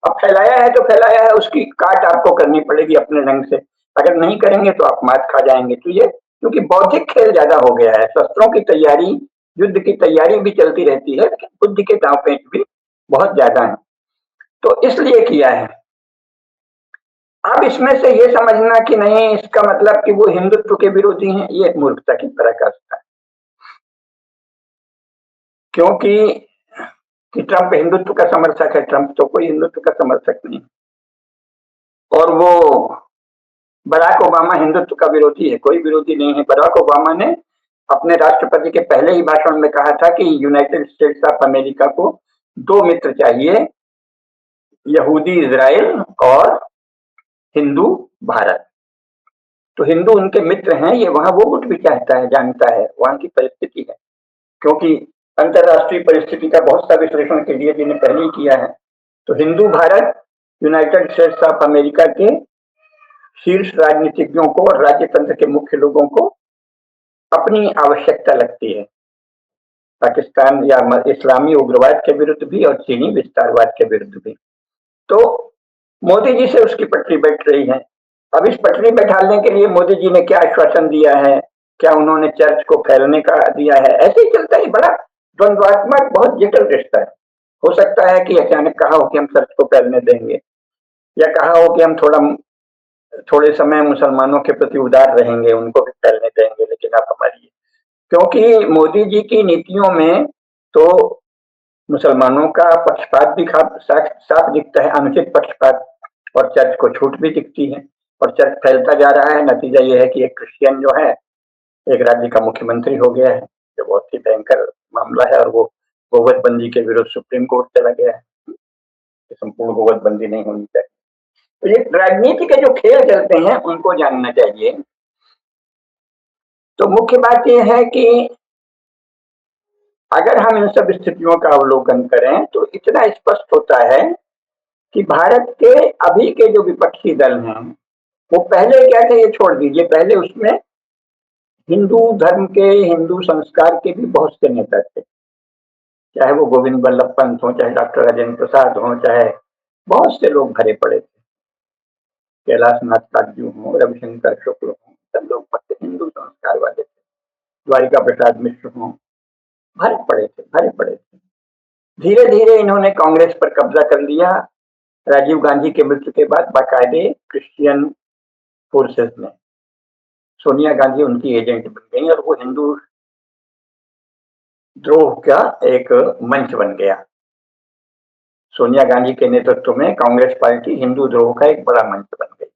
अब फैलाया है तो फैलाया है, उसकी काट आपको करनी पड़ेगी अपने ढंग से। अगर नहीं करेंगे तो आप मात खा जाएंगे। तो ये क्योंकि बौद्धिक खेल ज्यादा हो गया है, शस्त्रों की तैयारी, युद्ध की तैयारी भी चलती रहती है, लेकिन बुद्धि के दांव पेच भी बहुत ज्यादा है, तो इसलिए किया है। अब इसमें से ये समझना कि नहीं इसका मतलब कि वो हिंदुत्व के विरोधी हैं, ये मूर्खता की पराकाष्ठा है। क्योंकि कि ट्रंप हिंदुत्व का समर्थक है, ट्रंप तो कोई हिंदुत्व का समर्थक नहीं। और वो बराक ओबामा हिंदुत्व का विरोधी है, कोई विरोधी नहीं है। बराक ओबामा ने अपने राष्ट्रपति के पहले ही भाषण में कहा था कि यूनाइटेड स्टेट्स ऑफ अमेरिका को 2 मित्र चाहिए, यहूदी इजराइल और हिंदू भारत। तो हिंदू उनके मित्र हैं, ये वहां वो गुट भी चाहता है, जानता है वहां की परिस्थिति है। क्योंकि अंतरराष्ट्रीय परिस्थिति का बहुत सा विश्लेषण के लिए जिन्हें पहले ही किया है। तो Hindu Bharat United states of America के शीर्ष राजनीतिज्ञों को और राज्य तंत्र के मुख्य लोगों को अपनी आवश्यकता लगती है, पाकिस्तान या इस्लामी उग्रवाद के विरुद्ध भी और चीनी विस्तारवाद के विरुद्ध भी। तो मोदी जी से उसकी पटरी बैठ रही है। अब इस पटरी बैठाने के लिए मोदी जी ने क्या आश्वासन दिया है, क्या उन्होंने चर्च को फैलने का दिया है? ऐसे ही चलता है, बड़ा द्वंद्वात्मक, बहुत जटिल रिश्ता है। हो सकता है कि अचानक कहा हो कि हम चर्च को फैलने देंगे, या कहा हो कि हम थोड़े समय मुसलमानों के प्रति उदार रहेंगे, उनको भी फैलने देंगे, लेकिन आप हमारी, क्योंकि मोदी जी की नीतियों में तो मुसलमानों का पक्षपात भी साफ दिखता है, अनुचित पक्षपात, और चर्च को छूट भी दिखती है, और चर्च फैलता जा रहा है। नतीजा यह है कि एक क्रिश्चियन जो है एक राज्य का मुख्यमंत्री हो गया है, जो बहुत ही भयंकर मामला है, और वो गोवधबंदी के विरुद्ध सुप्रीम कोर्ट चला गया है कि संपूर्ण गोवधबंदी नहीं होनी चाहिए। तो ये राजनीति के जो खेल चलते हैं उनको जानना चाहिए। तो मुख्य बात यह है कि अगर हम इन सब स्थितियों का अवलोकन करें तो इतना स्पष्ट होता है कि भारत के अभी के जो विपक्षी दल हैं वो पहले क्या थे ये छोड़ दीजिए, पहले उसमें हिंदू धर्म के, हिंदू संस्कार के भी बहुत से नेता थे, चाहे वो गोविंद बल्लभ पंत हो, चाहे डॉक्टर राजेंद्र प्रसाद हो, चाहे बहुत से लोग भरे पड़े थे, कैलाश नाथ काटजू हो, रविशंकर शुक्ल हो, सब लोग पक्के हिंदू संस्कार वाले थे, द्वारिका प्रसाद मिश्र हो, भरे पड़े थे, भरे पड़े थे। धीरे धीरे इन्होंने कांग्रेस पर कब्जा कर लिया। राजीव गांधी के मृत्यु के बाद बाकायदे क्रिश्चियन फोर्सेस में सोनिया गांधी उनकी एजेंट बन गई और वो हिंदू द्रोह का एक मंच बन गया। सोनिया गांधी के नेतृत्व में कांग्रेस पार्टी हिंदू द्रोह का एक बड़ा मंच बन गई।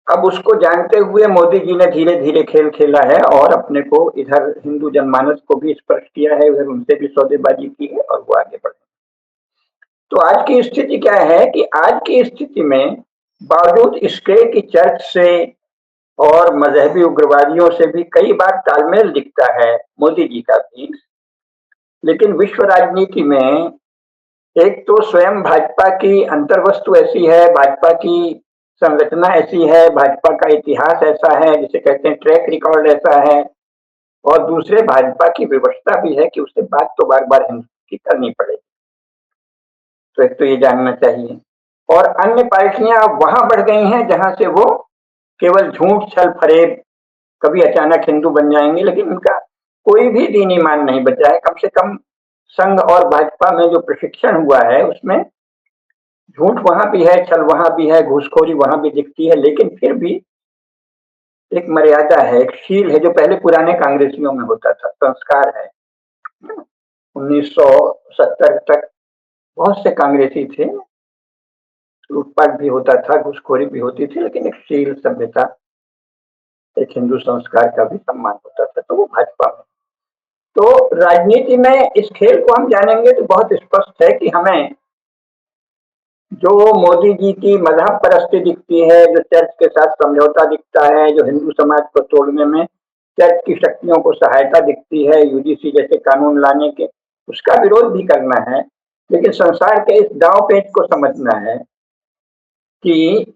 अब उसको जानते हुए मोदी जी ने धीरे धीरे खेल खेला है और अपने को इधर हिंदू जनमानस को भी स्पर्श किया है, उधर उनसे भी सौदेबाजी की है और वो आगे बढ़े। तो आज की स्थिति क्या है कि आज की स्थिति में बावजूद इसके कि चर्च से और मजहबी उग्रवादियों से भी कई बार तालमेल दिखता है मोदी जी का भी, लेकिन विश्व राजनीति में एक तो स्वयं भाजपा की अंतर्वस्तु ऐसी है, भाजपा की संरचना ऐसी है, भाजपा का इतिहास ऐसा है, जिसे कहते हैं ट्रैक रिकॉर्ड ऐसा है, और दूसरे भाजपा की व्यवस्था भी है कि उसे बात तो बार बार हिंदू की करनी पड़ेगी। तो एक तो ये जानना चाहिए। और अन्य पार्टियां वहां बढ़ गई हैं जहां से वो केवल झूठ छल फरेब, कभी अचानक हिंदू बन जाएंगे, लेकिन उनका कोई भी दीन ईमान नहीं बचा है। कम से कम संघ और भाजपा में जो प्रशिक्षण हुआ है उसमें झूठ वहां भी है, छल वहां भी है, घूसखोरी वहां भी दिखती है, लेकिन फिर भी एक मर्यादा है, एक शील है, जो पहले पुराने कांग्रेसियों में होता था, संस्कार है। 1970 तक बहुत से कांग्रेसी थे, लूटपाट भी होता था, घूसखोरी भी होती थी, लेकिन एक शील, सभ्यता, एक हिंदू संस्कार का भी सम्मान होता था, तो वो भाजपा में। तो राजनीति में इस खेल को हम जानेंगे तो बहुत स्पष्ट है कि हमें जो मोदी जी की मजहब परस्ती दिखती है, जो चर्च के साथ समझौता दिखता है, जो हिंदू समाज को तोड़ने में चर्च की शक्तियों को सहायता दिखती है, यूजीसी जैसे कानून लाने के, उसका विरोध भी करना है। लेकिन संसार के इस दांव पेच को समझना है कि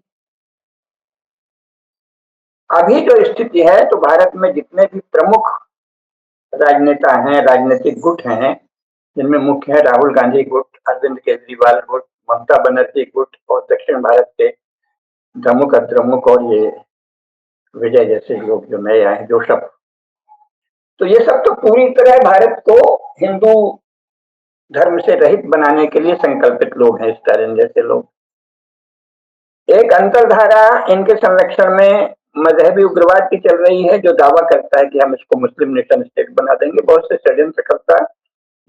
अभी जो स्थिति है, तो भारत में जितने भी प्रमुख राजनेता हैं, राजनीतिक गुट हैं, जिनमें मुख्य है राहुल गांधी गुट, अरविंद केजरीवाल गुट, ममता बनर्जी गुट और दक्षिण भारत के द्रमुक अद्रमुक और ये विजय जैसे लोग जो नए आए, जोशप, तो ये सब तो पूरी तरह भारत को हिंदू धर्म से रहित बनाने के लिए संकल्पित लोग हैं, स्टालिन जैसे लोग। एक अंतरधारा इनके संरक्षण में मजहबी उग्रवाद की चल रही है, जो दावा करता है कि हम इसको मुस्लिम नेशन स्टेट बना देंगे, बहुत से षड्यंत्र करता है।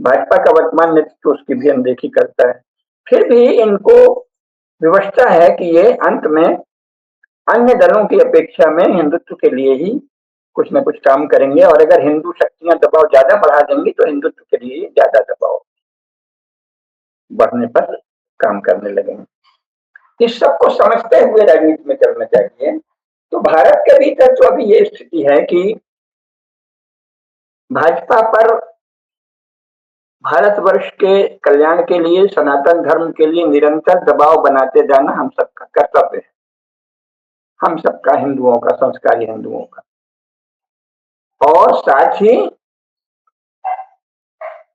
भाजपा का वर्तमान नेतृत्व उसकी भी अनदेखी करता है। फिर भी इनको विवशता है कि ये अंत में अन्य दलों की अपेक्षा में हिंदुत्व के लिए ही कुछ न कुछ काम करेंगे, और अगर हिंदू शक्तियां दबाव ज्यादा बढ़ा देंगी तो हिंदुत्व के लिए ज्यादा दबाव बढ़ने पर काम करने लगेंगे। इस सब को समझते हुए राजनीति में चलना चाहिए। तो भारत के भीतर तो अभी ये स्थिति है कि भाजपा पर भारतवर्ष के कल्याण के लिए, सनातन धर्म के लिए निरंतर दबाव बनाते जाना हम सबका कर्तव्य है, हम सबका, हिंदुओं का, संस्कारी हिंदुओं का। और साथ ही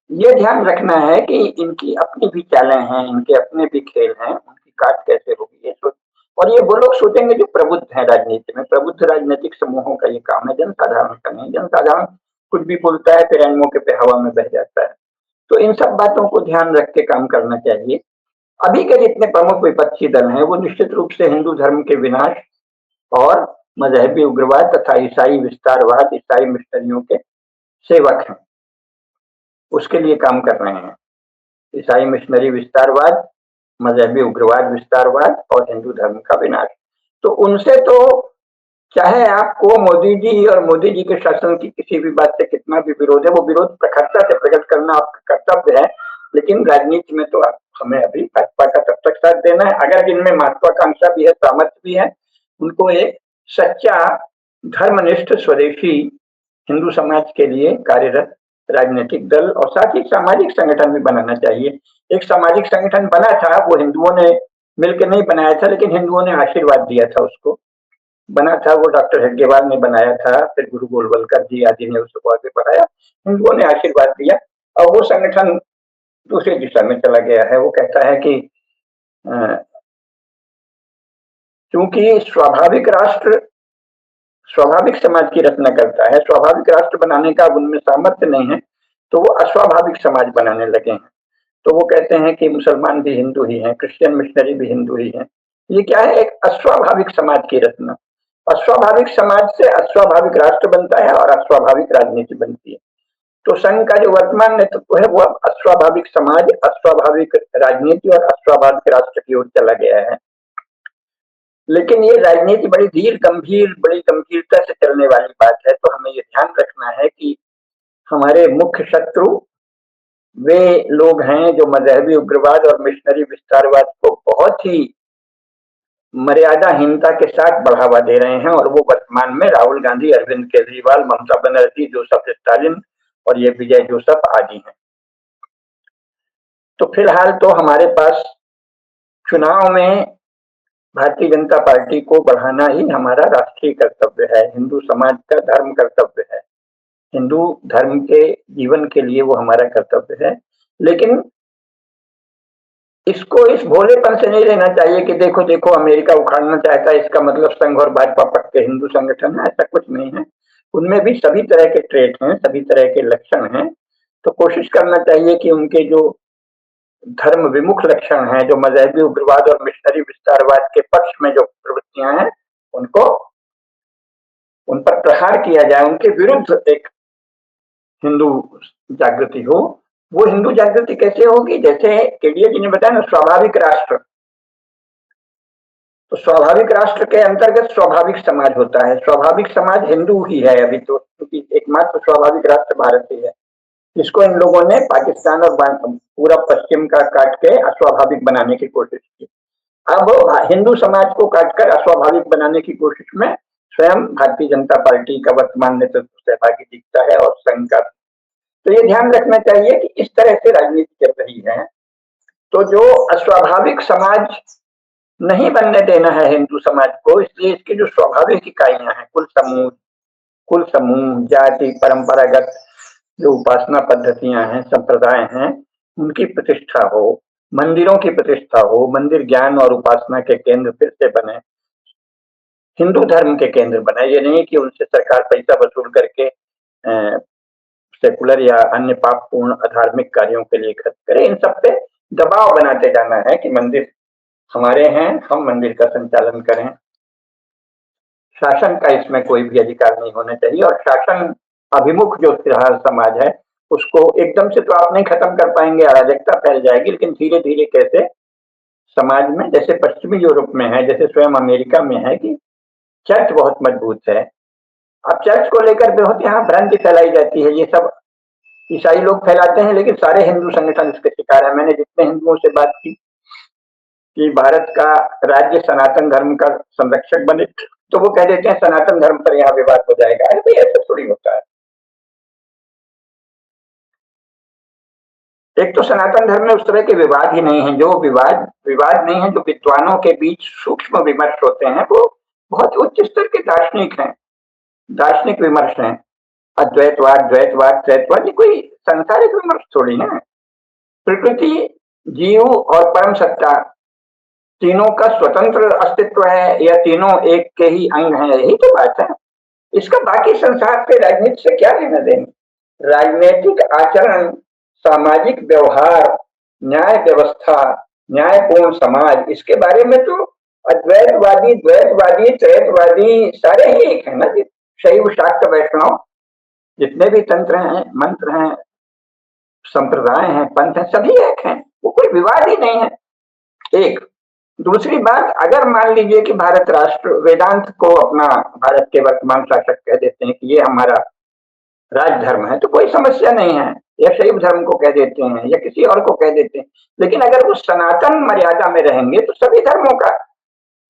ये ध्यान रखना है कि इनकी अपनी भी चालें हैं, इनके अपने भी खेल हैं, उनकी काट कैसे होगी ये सोच। और ये वो लोग सोचेंगे जो प्रबुद्ध है राजनीति में, प्रबुद्ध राजनीतिक समूहों का ये काम है, जनसाधारण का नहीं। जनसाधारण कुछ भी बोलता है, फिर मौके पे हवा में बह जाता है। तो इन सब बातों को ध्यान रख के काम करना चाहिए। अभी के जितने प्रमुख विपक्षी दल हैं वो निश्चित रूप से हिंदू धर्म के विनाश और मजहबी उग्रवाद तथा ईसाई विस्तारवाद, ईसाई मिशनरियों के सेवक हैं, उसके लिए काम कर रहे हैं। ईसाई मिशनरी विस्तारवाद, मजहबी उग्रवाद विस्तारवाद और हिंदू धर्म का विनाश। तो उनसे तो चाहे आपको मोदी जी और मोदी जी के शासन की किसी भी बात से कितना भी विरोध है, वो विरोध प्रखरता से प्रकट करना आपका कर्तव्य है। लेकिन राजनीति में तो हमें अभी भाजपा का तब तक साथ देना है अगर जिनमें महत्वाकांक्षा भी है, सामर्थ्य भी है, उनको एक सच्चा धर्मनिष्ठ स्वदेशी हिंदू समाज के लिए कार्यरत राजनीतिक दल और साथ ही सामाजिक संगठन भी बनाना चाहिए। एक सामाजिक संगठन बना था, वो हिंदुओं ने मिलकर नहीं बनाया था, लेकिन हिंदुओं ने आशीर्वाद दिया था उसको। बना था वो डॉक्टर हेडगेवार ने बनाया था, फिर गुरु गोलवलकर जी आदि ने उसको आगे बढ़ाया, हिंदुओं ने आशीर्वाद दिया और वो संगठन दूसरी दिशा में चला गया है। वो कहता है कि क्योंकि स्वाभाविक राष्ट्र स्वाभाविक समाज की रचना करता है, स्वाभाविक राष्ट्र बनाने का उनमें सामर्थ्य नहीं है, तो वो अस्वाभाविक समाज बनाने लगे हैं। तो वो कहते हैं कि मुसलमान भी हिंदू ही हैं, क्रिश्चियन मिशनरी भी हिंदू ही हैं। ये क्या है? एक अस्वाभाविक समाज की रचना। अस्वाभाविक समाज से अस्वाभाविक राष्ट्र बनता है और अस्वाभाविक राजनीति बनती है। तो संघ का जो वर्तमान नेतृत्व है वो अब अस्वाभाविक समाज, अस्वाभाविक राजनीति और अस्वाभाविक राष्ट्र की ओर चला गया है। लेकिन ये राजनीति बड़ी गंभीरता से चलने वाली बात है। तो हमें ये ध्यान रखना है कि हमारे मुख्य शत्रु वे लोग हैं जो मजहबी उग्रवाद और मिशनरी विस्तारवाद को बहुत ही मर्यादाहीनता के साथ बढ़ावा दे रहे हैं और वो वर्तमान में राहुल गांधी, अरविंद केजरीवाल, ममता बनर्जी, जोसेफ स्टालिन और ये विजय जोसेफ आदि हैं। तो फिलहाल तो हमारे पास चुनाव में भारतीय जनता पार्टी को बढ़ाना ही हमारा राष्ट्रीय कर्तव्य है, हिंदू समाज का धर्म कर्तव्य है, हिंदू धर्म के जीवन के लिए वो हमारा कर्तव्य है। लेकिन इसको इस भोलेपन से नहीं लेना चाहिए कि देखो देखो अमेरिका उखाड़ना चाहता है, इसका मतलब संघ और भाजपा पक्के हिंदू संगठन है। ऐसा कुछ नहीं है, उनमें भी सभी तरह के ट्रेट हैं, सभी तरह के लक्षण हैं। तो कोशिश करना चाहिए कि उनके जो धर्म विमुख लक्षण हैं, जो मजहबी उग्रवाद और मिशनरी विस्तारवाद के पक्ष में जो प्रवृत्तियां हैं, उनको उन पर प्रहार किया जाए, उनके विरुद्ध एक हिंदू जागृति हो। वो हिंदू जागृति कैसे होगी? जैसे केडीए जी ने बताया ना, स्वाभाविक राष्ट्र। तो स्वाभाविक राष्ट्र के अंतर्गत स्वाभाविक समाज होता है। स्वाभाविक समाज हिंदू ही है अभी तो, क्योंकि एकमात्र स्वाभाविक राष्ट्र भारत ही है। इसको इन लोगों ने पाकिस्तान और पूरा पश्चिम का काट के अस्वाभाविक बनाने की कोशिश की। अब हिंदू समाज को काटकर अस्वाभाविक बनाने की कोशिश में स्वयं भारतीय जनता पार्टी का वर्तमान नेतृत्व सहभागी दिखता है और संघ का। तो ये ध्यान रखना चाहिए कि इस तरह से राजनीति चल रही है। तो जो अस्वाभाविक समाज नहीं बनने देना है हिंदू समाज को, इसलिए इसकी जो स्वाभाविक इकाइयां हैं, कुल समूह, जाति, परंपरागत जो उपासना पद्धतियां हैं, संप्रदाय हैं, उनकी प्रतिष्ठा हो, मंदिरों की प्रतिष्ठा हो, मंदिर ज्ञान और उपासना के केंद्र फिर से बने, हिंदू धर्म के केंद्र बने। ये नहीं कि उनसे सरकार पैसा वसूल करके सेकुलर या अन्य पापपूर्ण अधार्मिक कार्यों के लिए खर्च करे। इन सब पे दबाव बनाते जाना है कि मंदिर हमारे हैं, हम मंदिर का संचालन करें। शासन का इसमें कोई भी अधिकार नहीं होना चाहिए और शासन अभिमुख जो फिलहाल समाज है उसको एकदम से तो आप नहीं खत्म कर पाएंगे, अराजकता फैल जाएगी, लेकिन धीरे धीरे कैसे समाज में, जैसे पश्चिमी यूरोप में है, जैसे स्वयं अमेरिका में है कि चर्च बहुत मजबूत है। अब चर्च को लेकर बहुत यहाँ भ्रांति फैलाई जाती है, ये सब ईसाई लोग फैलाते हैं, लेकिन सारे हिंदू संगठन इसके शिकार है। मैंने जितने हिंदुओं से बात की कि भारत का राज्य सनातन धर्म का संरक्षक बने, तो वो कह देते हैं सनातन धर्म पर यहाँ विवाद हो जाएगा। अरे भाई ऐसा थोड़ी होता है। एक तो सनातन धर्म में उस तरह के विवाद ही नहीं है, जो विवाद नहीं है, जो विद्वानों के बीच सूक्ष्म विमर्श होते हैं वो बहुत उच्च स्तर के दार्शनिक विमर्श हैं। अद्वैतवाद, द्वैतवाद, त्रैतवाद, ये कोई सांसारिक विमर्श थोड़ी है। प्रकृति, जीव और परम सत्ता तीनों का स्वतंत्र अस्तित्व है या तीनों एक के ही अंग हैं, यही तो बात है। इसका बाकी संसार से, राजनीति से क्या लेना देना? राजनीतिक आचरण, सामाजिक व्यवहार, न्याय व्यवस्था, न्यायपूर्ण समाज, इसके बारे में तो अद्वैतवादी, द्वैतवादी, त्रैतवादी सारे ही एक है ना जी। शैव, शाक्त, वैष्णव जितने भी तंत्र हैं, मंत्र हैं, संप्रदाय हैं, पंथ हैं, सभी एक हैं। वो कोई विवाद ही नहीं है। एक दूसरी बात, अगर मान लीजिए कि भारत राष्ट्र वेदांत को अपना भारत के वर्तमान शासक कह देते हैं कि ये हमारा राज धर्म है, तो कोई समस्या नहीं है, या शैव धर्म को कह देते हैं या किसी और को कह देते हैं। लेकिन अगर वो सनातन मर्यादा में रहेंगे तो सभी धर्मों का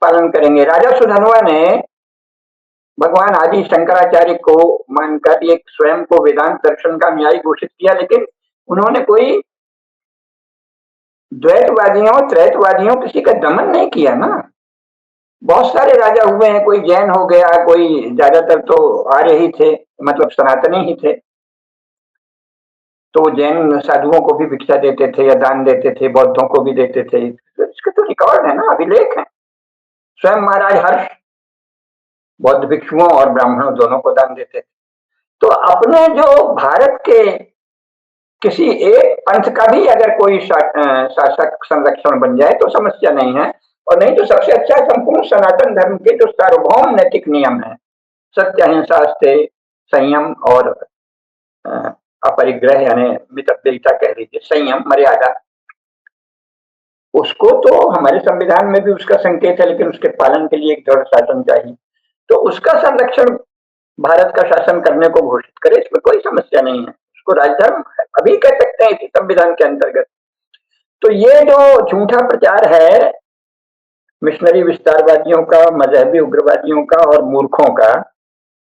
पालन करेंगे। राजा सुधन्वा ने भगवान आदि शंकराचार्य को मानकर एक स्वयं को वेदांत दर्शन का न्यायी घोषित किया, लेकिन उन्होंने कोई द्वैतवादियों त्रैतवादियों किसी का दमन नहीं किया ना। बहुत सारे राजा हुए हैं, कोई जैन हो गया, कोई ज्यादातर तो आर्य ही थे, मतलब सनातनी ही थे, तो जैन साधुओं को भी भिक्षा देते थे या दान देते थे, बौद्धों को भी देते थे, तो इसके तो रिकॉर्ड है ना, अभिलेख है। स्वयं महाराज हर्ष बौद्ध भिक्षुओं और ब्राह्मणों दोनों को दान देते थे। तो अपने जो भारत के किसी एक पंथ का भी अगर कोई शासक संरक्षण बन जाए तो समस्या नहीं है, और नहीं तो सबसे अच्छा संपूर्ण सनातन धर्म के जो सार्वभौम नैतिक नियम है, सत्य, अहिंसा, अस्तेय, संयम और अपरिग्रह यानी मितव्ययिता कह लीजिए, संयम, मर्यादा, उसको तो हमारे संविधान में भी उसका संकेत है, लेकिन उसके पालन के लिए एक दृढ़ शासन चाहिए। तो उसका संरक्षण भारत का शासन करने को घोषित करे, इसमें कोई समस्या नहीं है। उसको राजधर्म अभी कह सकते हैं इसी संविधान के अंतर्गत। तो ये जो झूठा प्रचार है मिशनरी विस्तारवादियों का, मजहबी उग्रवादियों का और मूर्खों का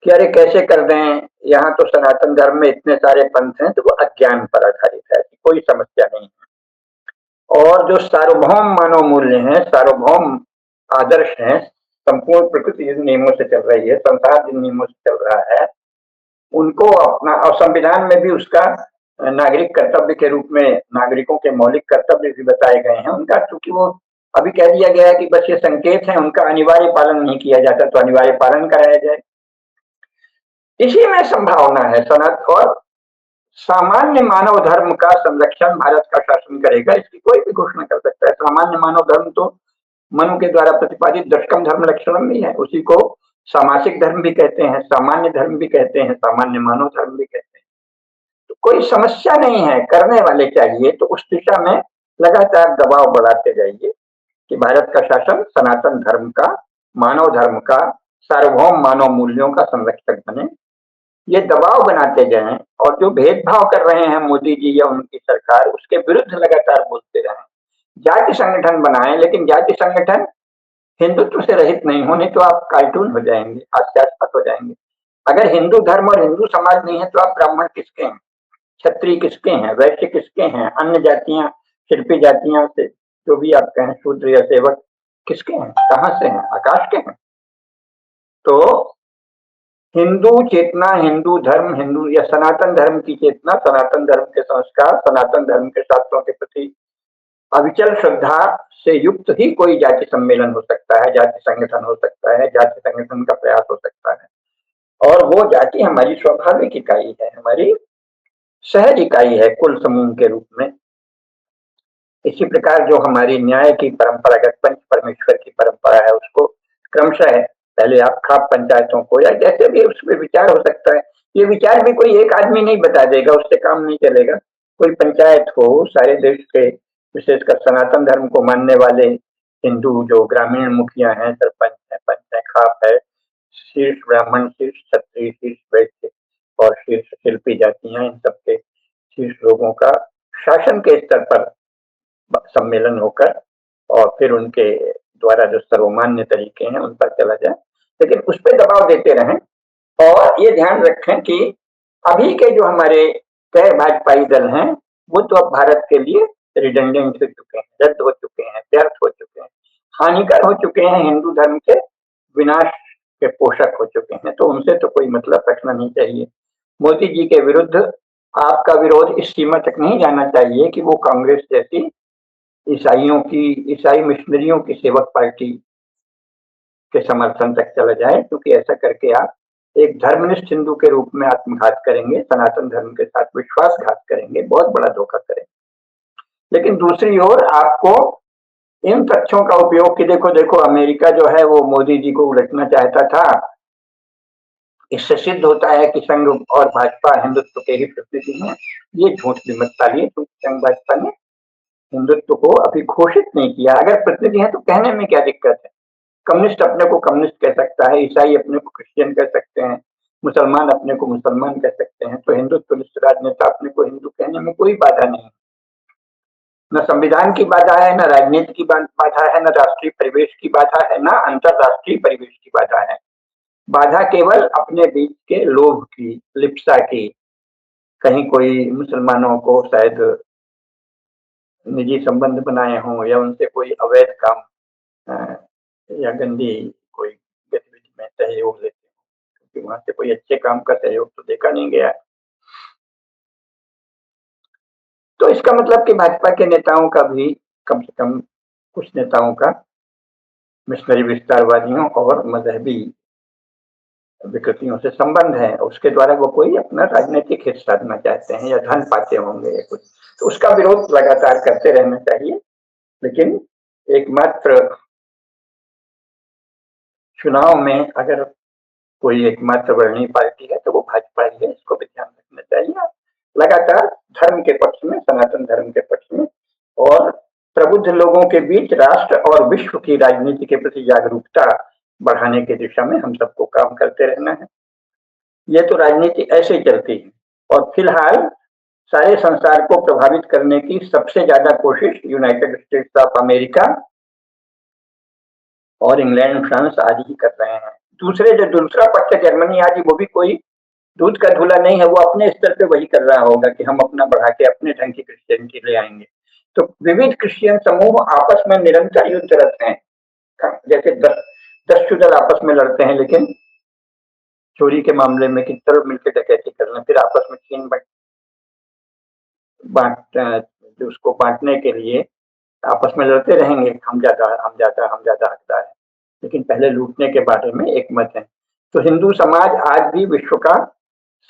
कि अरे कैसे कर दें, यहाँ तो सनातन धर्म में इतने सारे पंथ हैं, तो वो अज्ञान पर आधारित है, कोई समस्या नहीं है। और जो सार्वभौम मानव मूल्य हैं, सार्वभौम आदर्श हैं, संपूर्ण प्रकृति जिन नियमों से चल रही है, संसार जिन नियमों से चल रहा है, उनको अपना, और संविधान में भी उसका नागरिक कर्तव्य के रूप में नागरिकों के मौलिक कर्तव्य भी बताए गए हैं उनका, क्योंकि वो अभी कह दिया गया है कि बस ये संकेत है, उनका अनिवार्य पालन नहीं किया जाता, तो अनिवार्य पालन कराया जाए। इसी में संभावना है सनातन और सामान्य मानव धर्म का संरक्षण भारत का शासन करेगा, इसकी कोई भी घोषणा कर सकता है। सामान्य मानव धर्म तो मनु के द्वारा प्रतिपादित दशकम धर्म लक्षणम भी है, उसी को सामासिक धर्म भी कहते हैं, सामान्य धर्म भी कहते हैं, सामान्य मानव धर्म भी कहते हैं। तो कोई समस्या नहीं है, करने वाले चाहिए तो उस दिशा में लगातार दबाव बढ़ाते जाइए कि भारत का शासन सनातन धर्म का, मानव धर्म का, सार्वभौम मानव मूल्यों का संरक्षक बने। ये दबाव बनाते जाएं, और जो भेदभाव कर रहे हैं मोदी जी या उनकी सरकार, उसके विरुद्ध लगातार बोलते रहें। जाति संगठन बनाएं, लेकिन जाति संगठन हिंदुत्व से रहित नहीं होने, तो आप कार्टून हो जाएंगे, हास्यास्पद हो जाएंगे। अगर हिंदू धर्म और हिंदू समाज नहीं है तो आप ब्राह्मण किसके हैं, क्षत्रिय किसके हैं, वैश्य किसके हैं, अन्य जातियां, शिल्पी जातियां से जो भी आप कहें, शूद्र या सेवक किसके हैं, कहां से हैं, आकाश के हैं। तो हिंदू चेतना, हिंदू धर्म, हिंदू या सनातन धर्म की चेतना, सनातन धर्म के संस्कार, सनातन धर्म के शास्त्रों के प्रति अविचल श्रद्धा से युक्त ही कोई जाति सम्मेलन हो सकता है, जाति संगठन हो सकता है, जाति संगठन का प्रयास हो सकता है। और वो जाति हमारी स्वाभाविक इकाई है, हमारी सहज इकाई है कुल समूह के रूप में। इसी प्रकार जो हमारी न्याय की परंपरागत पंच परमेश्वर की परंपरा है, उसको क्रमशः पहले आप खाप पंचायतों को या जैसे भी उसमें विचार हो सकता है, ये विचार भी कोई एक आदमी नहीं बता देगा, उससे काम नहीं चलेगा। कोई पंचायत हो, सारे देश के विशेषकर सनातन धर्म को मानने वाले हिंदू जो ग्रामीण मुखिया हैं, सरपंच है, पंच है, खाप है, शीर्ष ब्राह्मण, शीर्ष क्षत्रिय, शीर्ष वैश्य और शीर्ष शिल्पी जातियां, इन सबके शीर्ष लोगों का शासन के स्तर पर सम्मेलन होकर और फिर उनके द्वारा जो सर्वमान्य तरीके हैं उन पर चला जाए, लेकिन उस पर दबाव देते रहें। और ये ध्यान रखें कि अभी के जो हमारे कई भाजपाई दल हैं, वो तो अब भारत के लिए रिडंडेंट हो चुके हैं, रद्द हो चुके हैं, व्यर्थ हो चुके हैं, हानिकर हो चुके हैं, हिंदू धर्म के विनाश के पोषक हो चुके हैं, तो उनसे तो कोई मतलब रखना नहीं चाहिए। मोदी जी के विरुद्ध आपका विरोध इस सीमा तक नहीं जाना चाहिए कि वो कांग्रेस जैसी ईसाई मिशनरियों की सेवक पार्टी के समर्थन तक चला जाए, क्योंकि ऐसा करके आप एक धर्मनिष्ठ हिंदू के रूप में आत्मघात करेंगे, सनातन धर्म के साथ विश्वासघात करेंगे, बहुत बड़ा धोखा करेंगे। लेकिन दूसरी ओर आपको इन तथ्यों का उपयोग कि देखो देखो अमेरिका जो है वो मोदी जी को उलटना चाहता था, इससे सिद्ध होता है कि संघ और भाजपा हिंदुत्व के ही प्रतिनिधि हैं, ये झूठ भी मत पालिए, क्योंकि संघ भाजपा ने हिंदुत्व को अभी घोषित नहीं किया। अगर प्रतिनिधि है तो कहने में क्या दिक्कत है? कम्युनिस्ट अपने को कम्युनिस्ट कह सकता है, ईसाई अपने को क्रिश्चियन कह सकते हैं, मुसलमान अपने को मुसलमान कह सकते हैं, तो हिंदुत्वनिष्ठ राजनेता अपने को हिंदू कहने में कोई बाधा नहीं। न संविधान की बाधा है, न राजनीति की बाधा है, न राष्ट्रीय परिवेश की बाधा है, न अंतरराष्ट्रीय परिवेश की बाधा है। बाधा केवल अपने बीच के लोभ की, लिप्सा की, कहीं कोई मुसलमानों को शायद निजी संबंध बनाए हों या उनसे कोई अवैध काम या गंदी कोई गतिविधि में सहयोग लेते हो, क्योंकि वहां से कोई अच्छे काम का सहयोग तो देखा नहीं गया। तो इसका मतलब कि भाजपा के नेताओं का भी, कम से कम कुछ नेताओं का, मिशनरी विस्तारवादियों और मजहबी विकृतियों से संबंध है। उसके द्वारा वो कोई अपना राजनीतिक हित साधना चाहते हैं या धन पाते होंगे या कुछ, तो उसका विरोध लगातार करते रहना चाहिए। लेकिन एकमात्र चुनाव में अगर कोई एकमात्र वर्णीय पार्टी है तो वो भाजपा ही है, इसको भी ध्यान रखना चाहिए। लगातार धर्म के पक्ष में, सनातन धर्म के पक्ष में और प्रबुद्ध लोगों के बीच राष्ट्र और विश्व की राजनीति के प्रति जागरूकता बढ़ाने की दिशा में हम सबको काम करते रहना है। ये तो राजनीति ऐसे ही चलती है और फिलहाल सारे संसार को प्रभावित करने की सबसे ज्यादा कोशिश यूनाइटेड स्टेट्स ऑफ अमेरिका और इंग्लैंड, फ्रांस आदि ही कर रहे हैं। जो दूसरा पक्ष है जर्मनी आदि, वो भी कोई दूध का धुला नहीं है, वो अपने स्तर पे वही कर रहा होगा कि हम अपना बढ़ा के अपने ढंग की क्रिश्चियनिटी ले आएंगे। तो विविध क्रिश्चियन समूह आपस में निरंतर युद्धरत हैं। जैसे 10 आपस में लड़ते हैं, लेकिन चोरी के मामले में किस तरह मिलकर डकैती करना, फिर आपस में छीन बांट उसको बांटने के लिए आपस में लड़ते रहेंगे, हम ज्यादा हम ज्यादा हम ज्यादा हकदार है, लेकिन पहले लूटने के बारे में एक मत है। तो हिंदू समाज आज भी विश्व का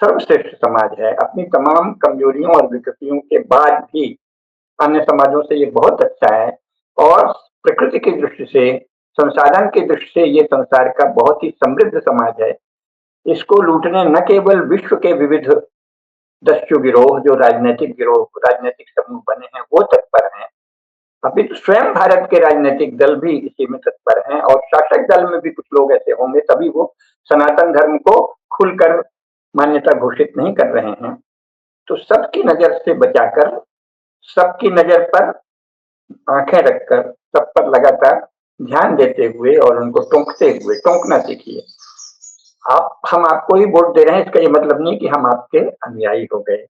सर्वश्रेष्ठ समाज है। अपनी तमाम कमजोरियों और विकृतियों के बाद भी अन्य समाजों से ये बहुत अच्छा है और प्रकृति की दृष्टि से, संसाधन की दृष्टि से ये संसार का बहुत ही समृद्ध समाज है। इसको लूटने न केवल विश्व के विविध दस्यु गिरोह, जो राजनीतिक गिरोह, राजनीतिक समूह बने हैं, वो तत्पर हैं, अभी तो स्वयं भारत के राजनीतिक दल भी इसी में तत्पर हैं और शासक दल में भी कुछ लोग ऐसे होंगे, तभी वो सनातन धर्म को खुलकर मान्यता घोषित नहीं कर रहे हैं। तो सबकी नजर से बचाकर, सबकी नजर पर आंखें रखकर, सब पर लगातार ध्यान देते हुए और उनको टोंकते हुए, टोंकना सीखिए। हम आपको ही वोट दे रहे हैं, इसका ये मतलब नहीं कि हम आपके अनुयायी हो गए।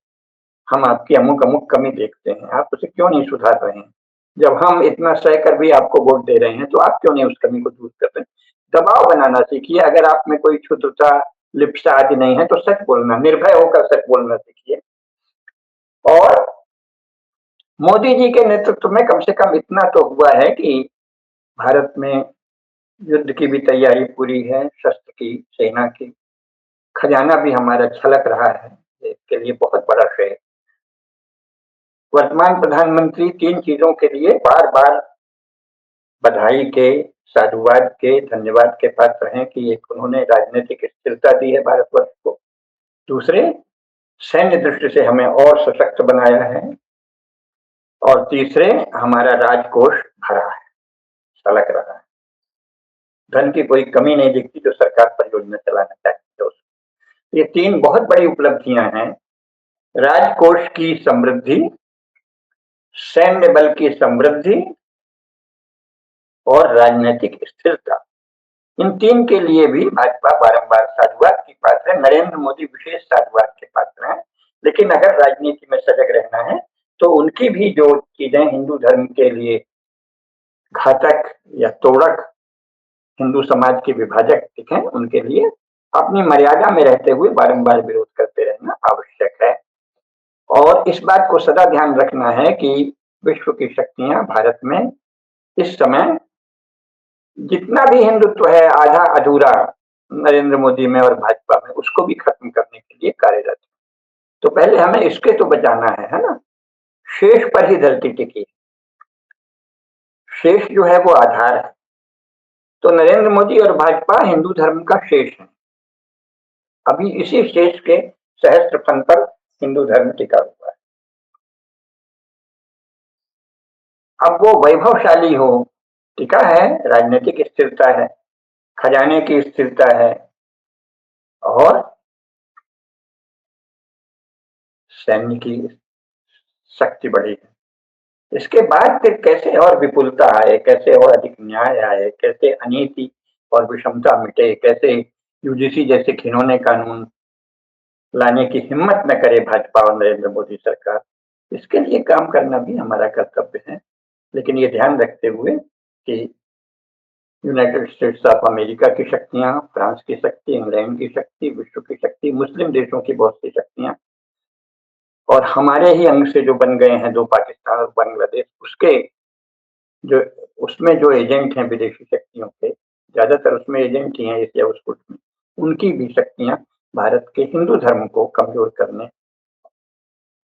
हम आपकी अमुक अमुक कमी देखते हैं, आप उसे क्यों नहीं सुधार रहे हैं? जब हम इतना सह कर भी आपको वोट दे रहे हैं तो आप क्यों नहीं उस कमी को दूर कर रहे हैं? दबाव बनाना सीखिए। अगर आप में कोई क्षुद्रता, लिप्सा आदि नहीं है तो सच बोलना, निर्भय होकर सच बोलना सीखिए। और मोदी जी के नेतृत्व में कम से कम इतना तो हुआ है कि भारत में युद्ध की भी तैयारी पूरी है, शस्त्र की, सेना की, खजाना भी हमारा छलक रहा है, इसके लिए बहुत बड़ा श्रेय। वर्तमान प्रधानमंत्री 3 चीजों के लिए बार बार बधाई के, साधुवाद के, धन्यवाद के पात्र हैं कि एक उन्होंने राजनीतिक स्थिरता दी है भारतवर्ष को, दूसरे सैन्य दृष्टि से हमें और सशक्त बनाया है, और तीसरे हमारा राजकोष भरा है, छलक रहा है, धन की कोई कमी नहीं दिखती जो सरकार परियोजना चलाना चाहती है। ये 3 बहुत बड़ी उपलब्धियां हैं, राजकोष की समृद्धि, सैन्य बल की समृद्धि और राजनीतिक स्थिरता। इन 3 के लिए भी भाजपा बारंबार साधुवाद की पात्र है, नरेंद्र मोदी विशेष साधुवाद के पात्र हैं। लेकिन अगर राजनीति में सजग रहना है तो उनकी भी जो चीजें हिंदू धर्म के लिए घातक या तोड़क, हिंदू समाज के विभाजक दिखें, उनके लिए अपनी मर्यादा में रहते हुए बारंबार विरोध करते रहना आवश्यक है। और इस बात को सदा ध्यान रखना है कि विश्व की शक्तियां भारत में इस समय जितना भी हिंदुत्व है आधा अधूरा नरेंद्र मोदी में और भाजपा में, उसको भी खत्म करने के लिए कार्यरत है। तो पहले हमें इसके तो बचाना है ना? शेष पर ही धरती टिकी, शेष जो है वो आधार है। तो नरेंद्र मोदी और भाजपा हिंदू धर्म का शेष है। अभी इसी शेष के सहस्त्र फन पर हिंदू धर्म टिका हुआ है। अब वो वैभवशाली हो, टिका है, राजनीतिक स्थिरता है, खजाने की स्थिरता है और सैन्य की शक्ति बढ़ी है। इसके बाद फिर कैसे और विपुलता आए, कैसे और अधिक न्याय आए, कैसे अनीति और विषमता मिटे, कैसे यूजीसी जैसे घिनौने कानून लाने की हिम्मत न करे भाजपा और नरेंद्र मोदी सरकार, इसके लिए काम करना भी हमारा कर्तव्य है। लेकिन ये ध्यान रखते हुए कि यूनाइटेड स्टेट्स ऑफ अमेरिका की शक्तियां, फ्रांस की शक्ति, इंग्लैंड की शक्ति, विश्व की शक्ति, मुस्लिम देशों की बहुत सी शक्तियां और हमारे ही अंग से जो बन गए हैं दो पाकिस्तान और बांग्लादेश, उसके जो उसमें जो एजेंट हैं विदेशी शक्तियों के, ज्यादातर उसमें एजेंट ही हैं एशिया उसकुट में, उनकी भी शक्तियां भारत के हिंदू धर्म को कमजोर करने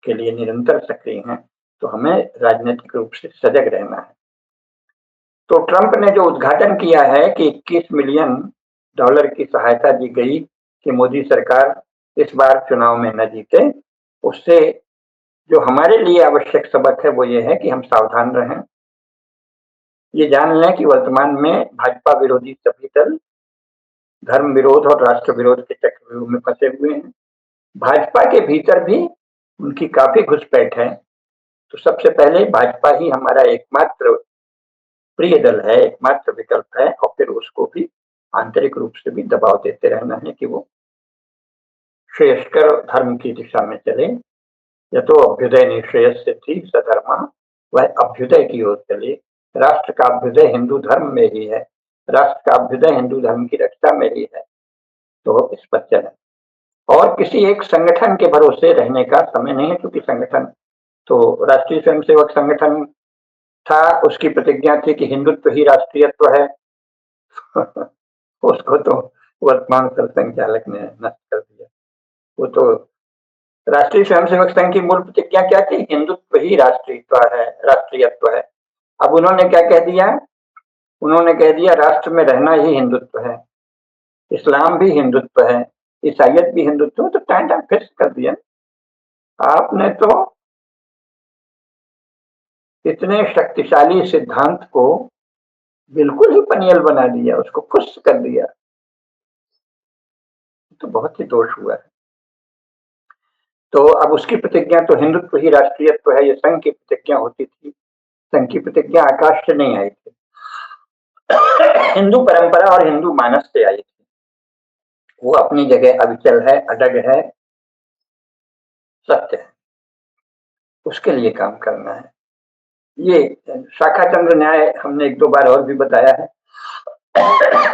के लिए निरंतर सक्रिय हैं। तो हमें राजनीतिक रूप से सजग रहना है। तो ट्रंप ने जो उद्घाटन किया है कि 21 मिलियन डॉलर की सहायता दी गई कि मोदी सरकार इस बार चुनाव में न जीते, उससे जो हमारे लिए आवश्यक सबक है वो ये है कि हम सावधान रहें, ये जान लें कि वर्तमान में भाजपा विरोधी सभी दल धर्म विरोध और राष्ट्र विरोध के चक्रव्यूह में फंसे हुए हैं। भाजपा के भीतर भी उनकी काफी घुसपैठ है। तो सबसे पहले भाजपा ही हमारा एकमात्र प्रिय दल है, एकमात्र विकल्प है और फिर उसको भी आंतरिक रूप से भी दबाव देते रहना है कि वो श्रेयस्कर धर्म की दिशा में चले। या तो अभ्युदय निश्रेयस सिद्धि सधर्मा, वह अभ्युदय की ओर चले। राष्ट्र का अभ्युदय हिंदू धर्म में ही है, राष्ट्र का अभ्युदय हिंदू धर्म की रक्षा में ही है। तो इस पर चले और किसी एक संगठन के भरोसे रहने का समय नहीं है, क्योंकि संगठन तो राष्ट्रीय स्वयंसेवक संगठन था, उसकी प्रतिज्ञा थी कि हिंदुत्व ही राष्ट्रीयत्व है। उसको तो वर्तमान संचालक ने नष्ट कर दिया। वो तो राष्ट्रीय स्वयंसेवक संघ की मूल प्रतिज्ञा क्या थी? हिंदुत्व ही राष्ट्रीयत्व है, राष्ट्रीयत्व है। अब उन्होंने क्या कह दिया? उन्होंने कह दिया राष्ट्र में रहना ही हिंदुत्व है, इस्लाम भी हिंदुत्व है, ईसाइयत भी हिंदुत्व है। तो टाइम फिक्स कर दिया। आपने तो इतने शक्तिशाली सिद्धांत को बिल्कुल ही पनियल बना दिया, उसको खुश कर दिया। तो बहुत ही दोष हुआ है। तो अब उसकी प्रतिज्ञा तो हिंदुत्व ही राष्ट्रीयत्व है, ये संघ की प्रतिज्ञा होती थी। संघ की प्रतिज्ञा आकाश से नहीं आई थी, हिंदू परंपरा और हिंदू मानस से आई थी। वो अपनी जगह अविचल है, अडग है, सत्य है, उसके लिए काम करना है। ये शाखा चंद्र न्याय हमने एक दो बार और भी बताया है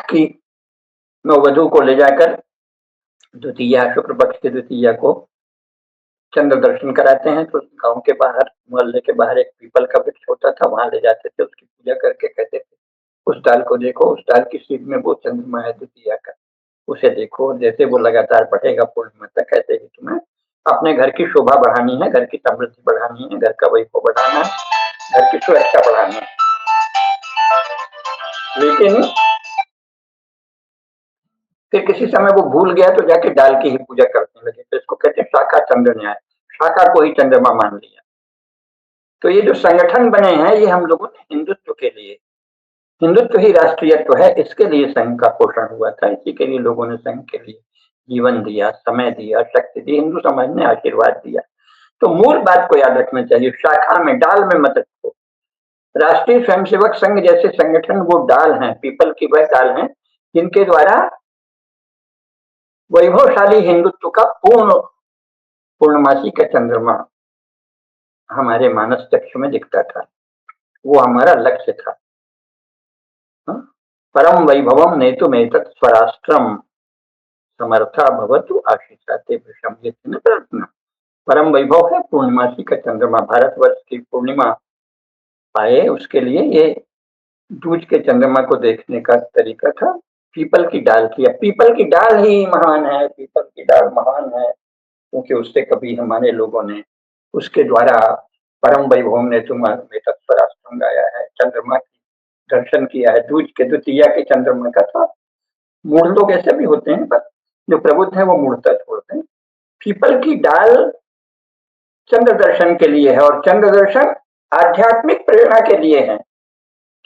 कि नववधु को ले जाकर द्वितीया, शुक्ल पक्ष की द्वितीया को चंद्र दर्शन कराते हैं। तो गांव के बाहर, मोहल्ले के बाहर एक पीपल का वृक्ष होता था, वहां ले जाते थे, उसकी पूजा करके कहते थे उस डाल को देखो, उस डाल की सीध में वो चंद्रमा है द्वितीया का, उसे देखो। जैसे वो लगातार बढ़ेगा पूर्णिमा तक, ऐसे ही तुम्हें अपने घर की शोभा बढ़ानी है, घर की समृद्धि बढ़ानी है, घर का वैभव बढ़ाना है, घर की सुरक्षा बढ़ानी है। लेकिन फिर किसी समय वो भूल गया तो जाके डाल की ही पूजा करने लगे। तो इसको कहते हैं शाखा चंद्र न्याय, शाखा को ही चंद्रमा मान लिया। तो ये जो संगठन बने हैं ये हम लोगों ने हिंदुत्व के लिए, हिंदुत्व ही राष्ट्रीयत्व है, इसके लिए संघ का पोषण हुआ था। इसी के लिए लोगों ने संघ के लिए जीवन दिया, समय दिया, शक्ति दी, हिंदू समाज ने आशीर्वाद दिया। तो मूल बात को याद रखना चाहिए, शाखा में, डाल में मत रखो। राष्ट्रीय स्वयंसेवक संघ जैसे संगठन वो डाल हैं, पीपल की वह डाल हैं जिनके द्वारा वैभवशाली हिंदुत्व का पूर्णमासी का चंद्रमा हमारे मानस चक्षु में दिखता था। वो हमारा लक्ष्य था। परम वैभवम नेतुमेतत् स्वराष्ट्रम समर्था भवतु आशीषा ते वृषम, ये थी ना प्रार्थना। परम वैभव है पूर्णिमासी का चंद्रमा, भारतवर्ष की पूर्णिमा आए उसके लिए ये दूज के चंद्रमा को देखने का तरीका था पीपल की डाल की। अब पीपल की डाल ही महान है, पीपल की डाल महान है क्योंकि उससे कभी हमारे लोगों ने उसके द्वारा परम वैभव ने तुम्हारे तत्पराष्ट्रम गाया है, चंद्रमा की दर्शन किया है। दूज के द्वितीया के चंद्रमा का था। मूढ़ लोग ऐसे भी होते हैं, पर जो प्रबुद्ध है वो मूढ़ता छोड़ते हैं। पीपल की डाल चंद्र दर्शन के लिए है और चंद्र दर्शन आध्यात्मिक प्रेरणा के लिए है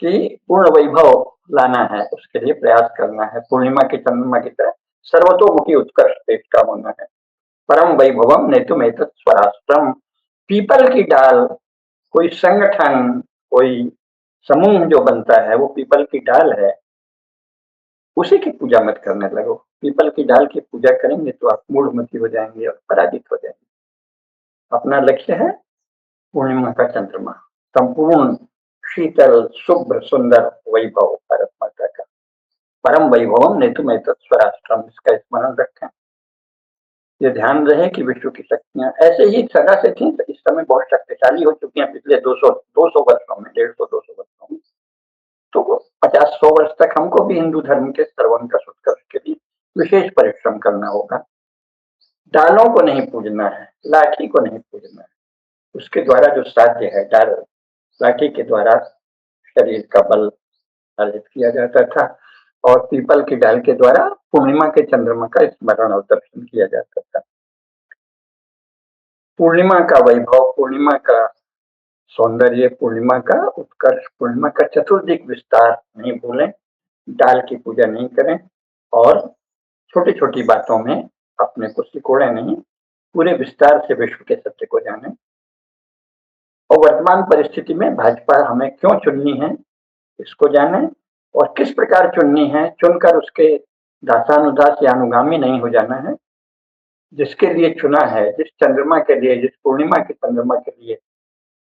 कि पूर्ण वैभव लाना है, उसके लिए प्रयास करना है। पूर्णिमा की चंद्रमा की तरह सर्वतोमुखी उत्कर्ष देश का होना है। परम वैभवम नेतुमेतत् स्वराष्ट्रम। पीपल की डाल, कोई संगठन, कोई समूह जो बनता है वो पीपल की डाल है, उसी की पूजा मत करने लगो। पीपल की डाल की पूजा करेंगे तो आप मूढ़मती हो जाएंगे और पराजित हो जाएंगे। अपना लक्ष्य है पूर्णिमा का चंद्रमा, संपूर्ण शीतल शुभ्र सुंदर वैभव भारत माता का। परम वैभवम नेतुमेतत् स्वराष्ट्रम, इसका स्मरण रखें। ये ध्यान रहे कि विश्व की शक्तियां ऐसे ही सदा से थी, इस समय बहुत शक्तिशाली हो चुकी हैं पिछले 200 वर्षों में, 150-200 वर्षों में। तो 50-100 वर्ष तक हमको भी हिंदू धर्म के सर्वंकष उत्कर्ष के लिए विशेष परिश्रम करना होगा। डालों को नहीं पूजना है, लाठी को नहीं पूजना है। उसके द्वारा जो साध्य है, डाल लाठी के द्वारा शरीर का बल अर्जित किया जाता था और पीपल की डाल के द्वारा पूर्णिमा के चंद्रमा का स्मरण और दर्शन किया जाता था। पूर्णिमा का वैभव, पूर्णिमा का सौंदर्य, पूर्णिमा का उत्कर्ष, पूर्णिमा का चतुर्दिक विस्तार नहीं भूलें। डाल की पूजा नहीं करें और छोटी छोटी बातों में अपने को सिकोड़े नहीं, पूरे विस्तार से विश्व के सत्य को जानें। और वर्तमान परिस्थिति में भाजपा हमें क्यों चुननी है इसको जानें और किस प्रकार चुननी है। चुनकर उसके दासानुदास या अनुगामी नहीं हो जाना है। जिसके लिए चुना है, जिस चंद्रमा के लिए, जिस पूर्णिमा के चंद्रमा के लिए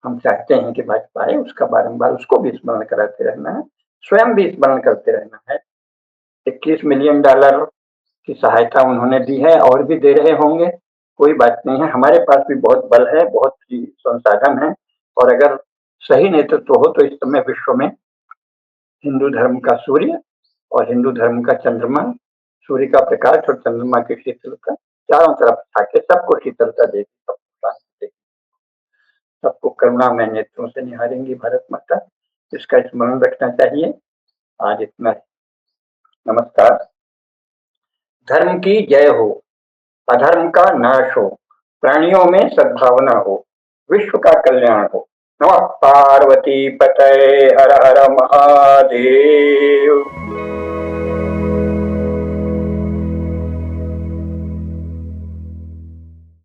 हम चाहते हैं कि भाजपा आए, उसका बारंबार उसको भी स्मरण कराते रहना है, स्वयं भी स्मरण करते रहना है। $21 मिलियन की सहायता उन्होंने दी है और भी दे रहे होंगे, कोई बात नहीं है। हमारे पास भी बहुत बल है, बहुत सी संसाधन है और अगर सही नेतृत्व हो तो इस समय विश्व में हिंदू धर्म का सूर्य और हिंदू धर्म का चंद्रमा, सूर्य का प्रकाश और चंद्रमा की शीतलता चारों तरफ आके सबको शीतलता देगी, सबको शांति देगी, सबको करुणामय नेत्रों से निहारेंगी भारत माता। इसका स्मरण रखना चाहिए। आज इतना ही। नमस्कार। धर्म की जय हो, अधर्म का नाश हो, प्राणियों में सद्भावना हो, विश्व का कल्याण हो। नमः पार्वती पतये, हर हर महादेव।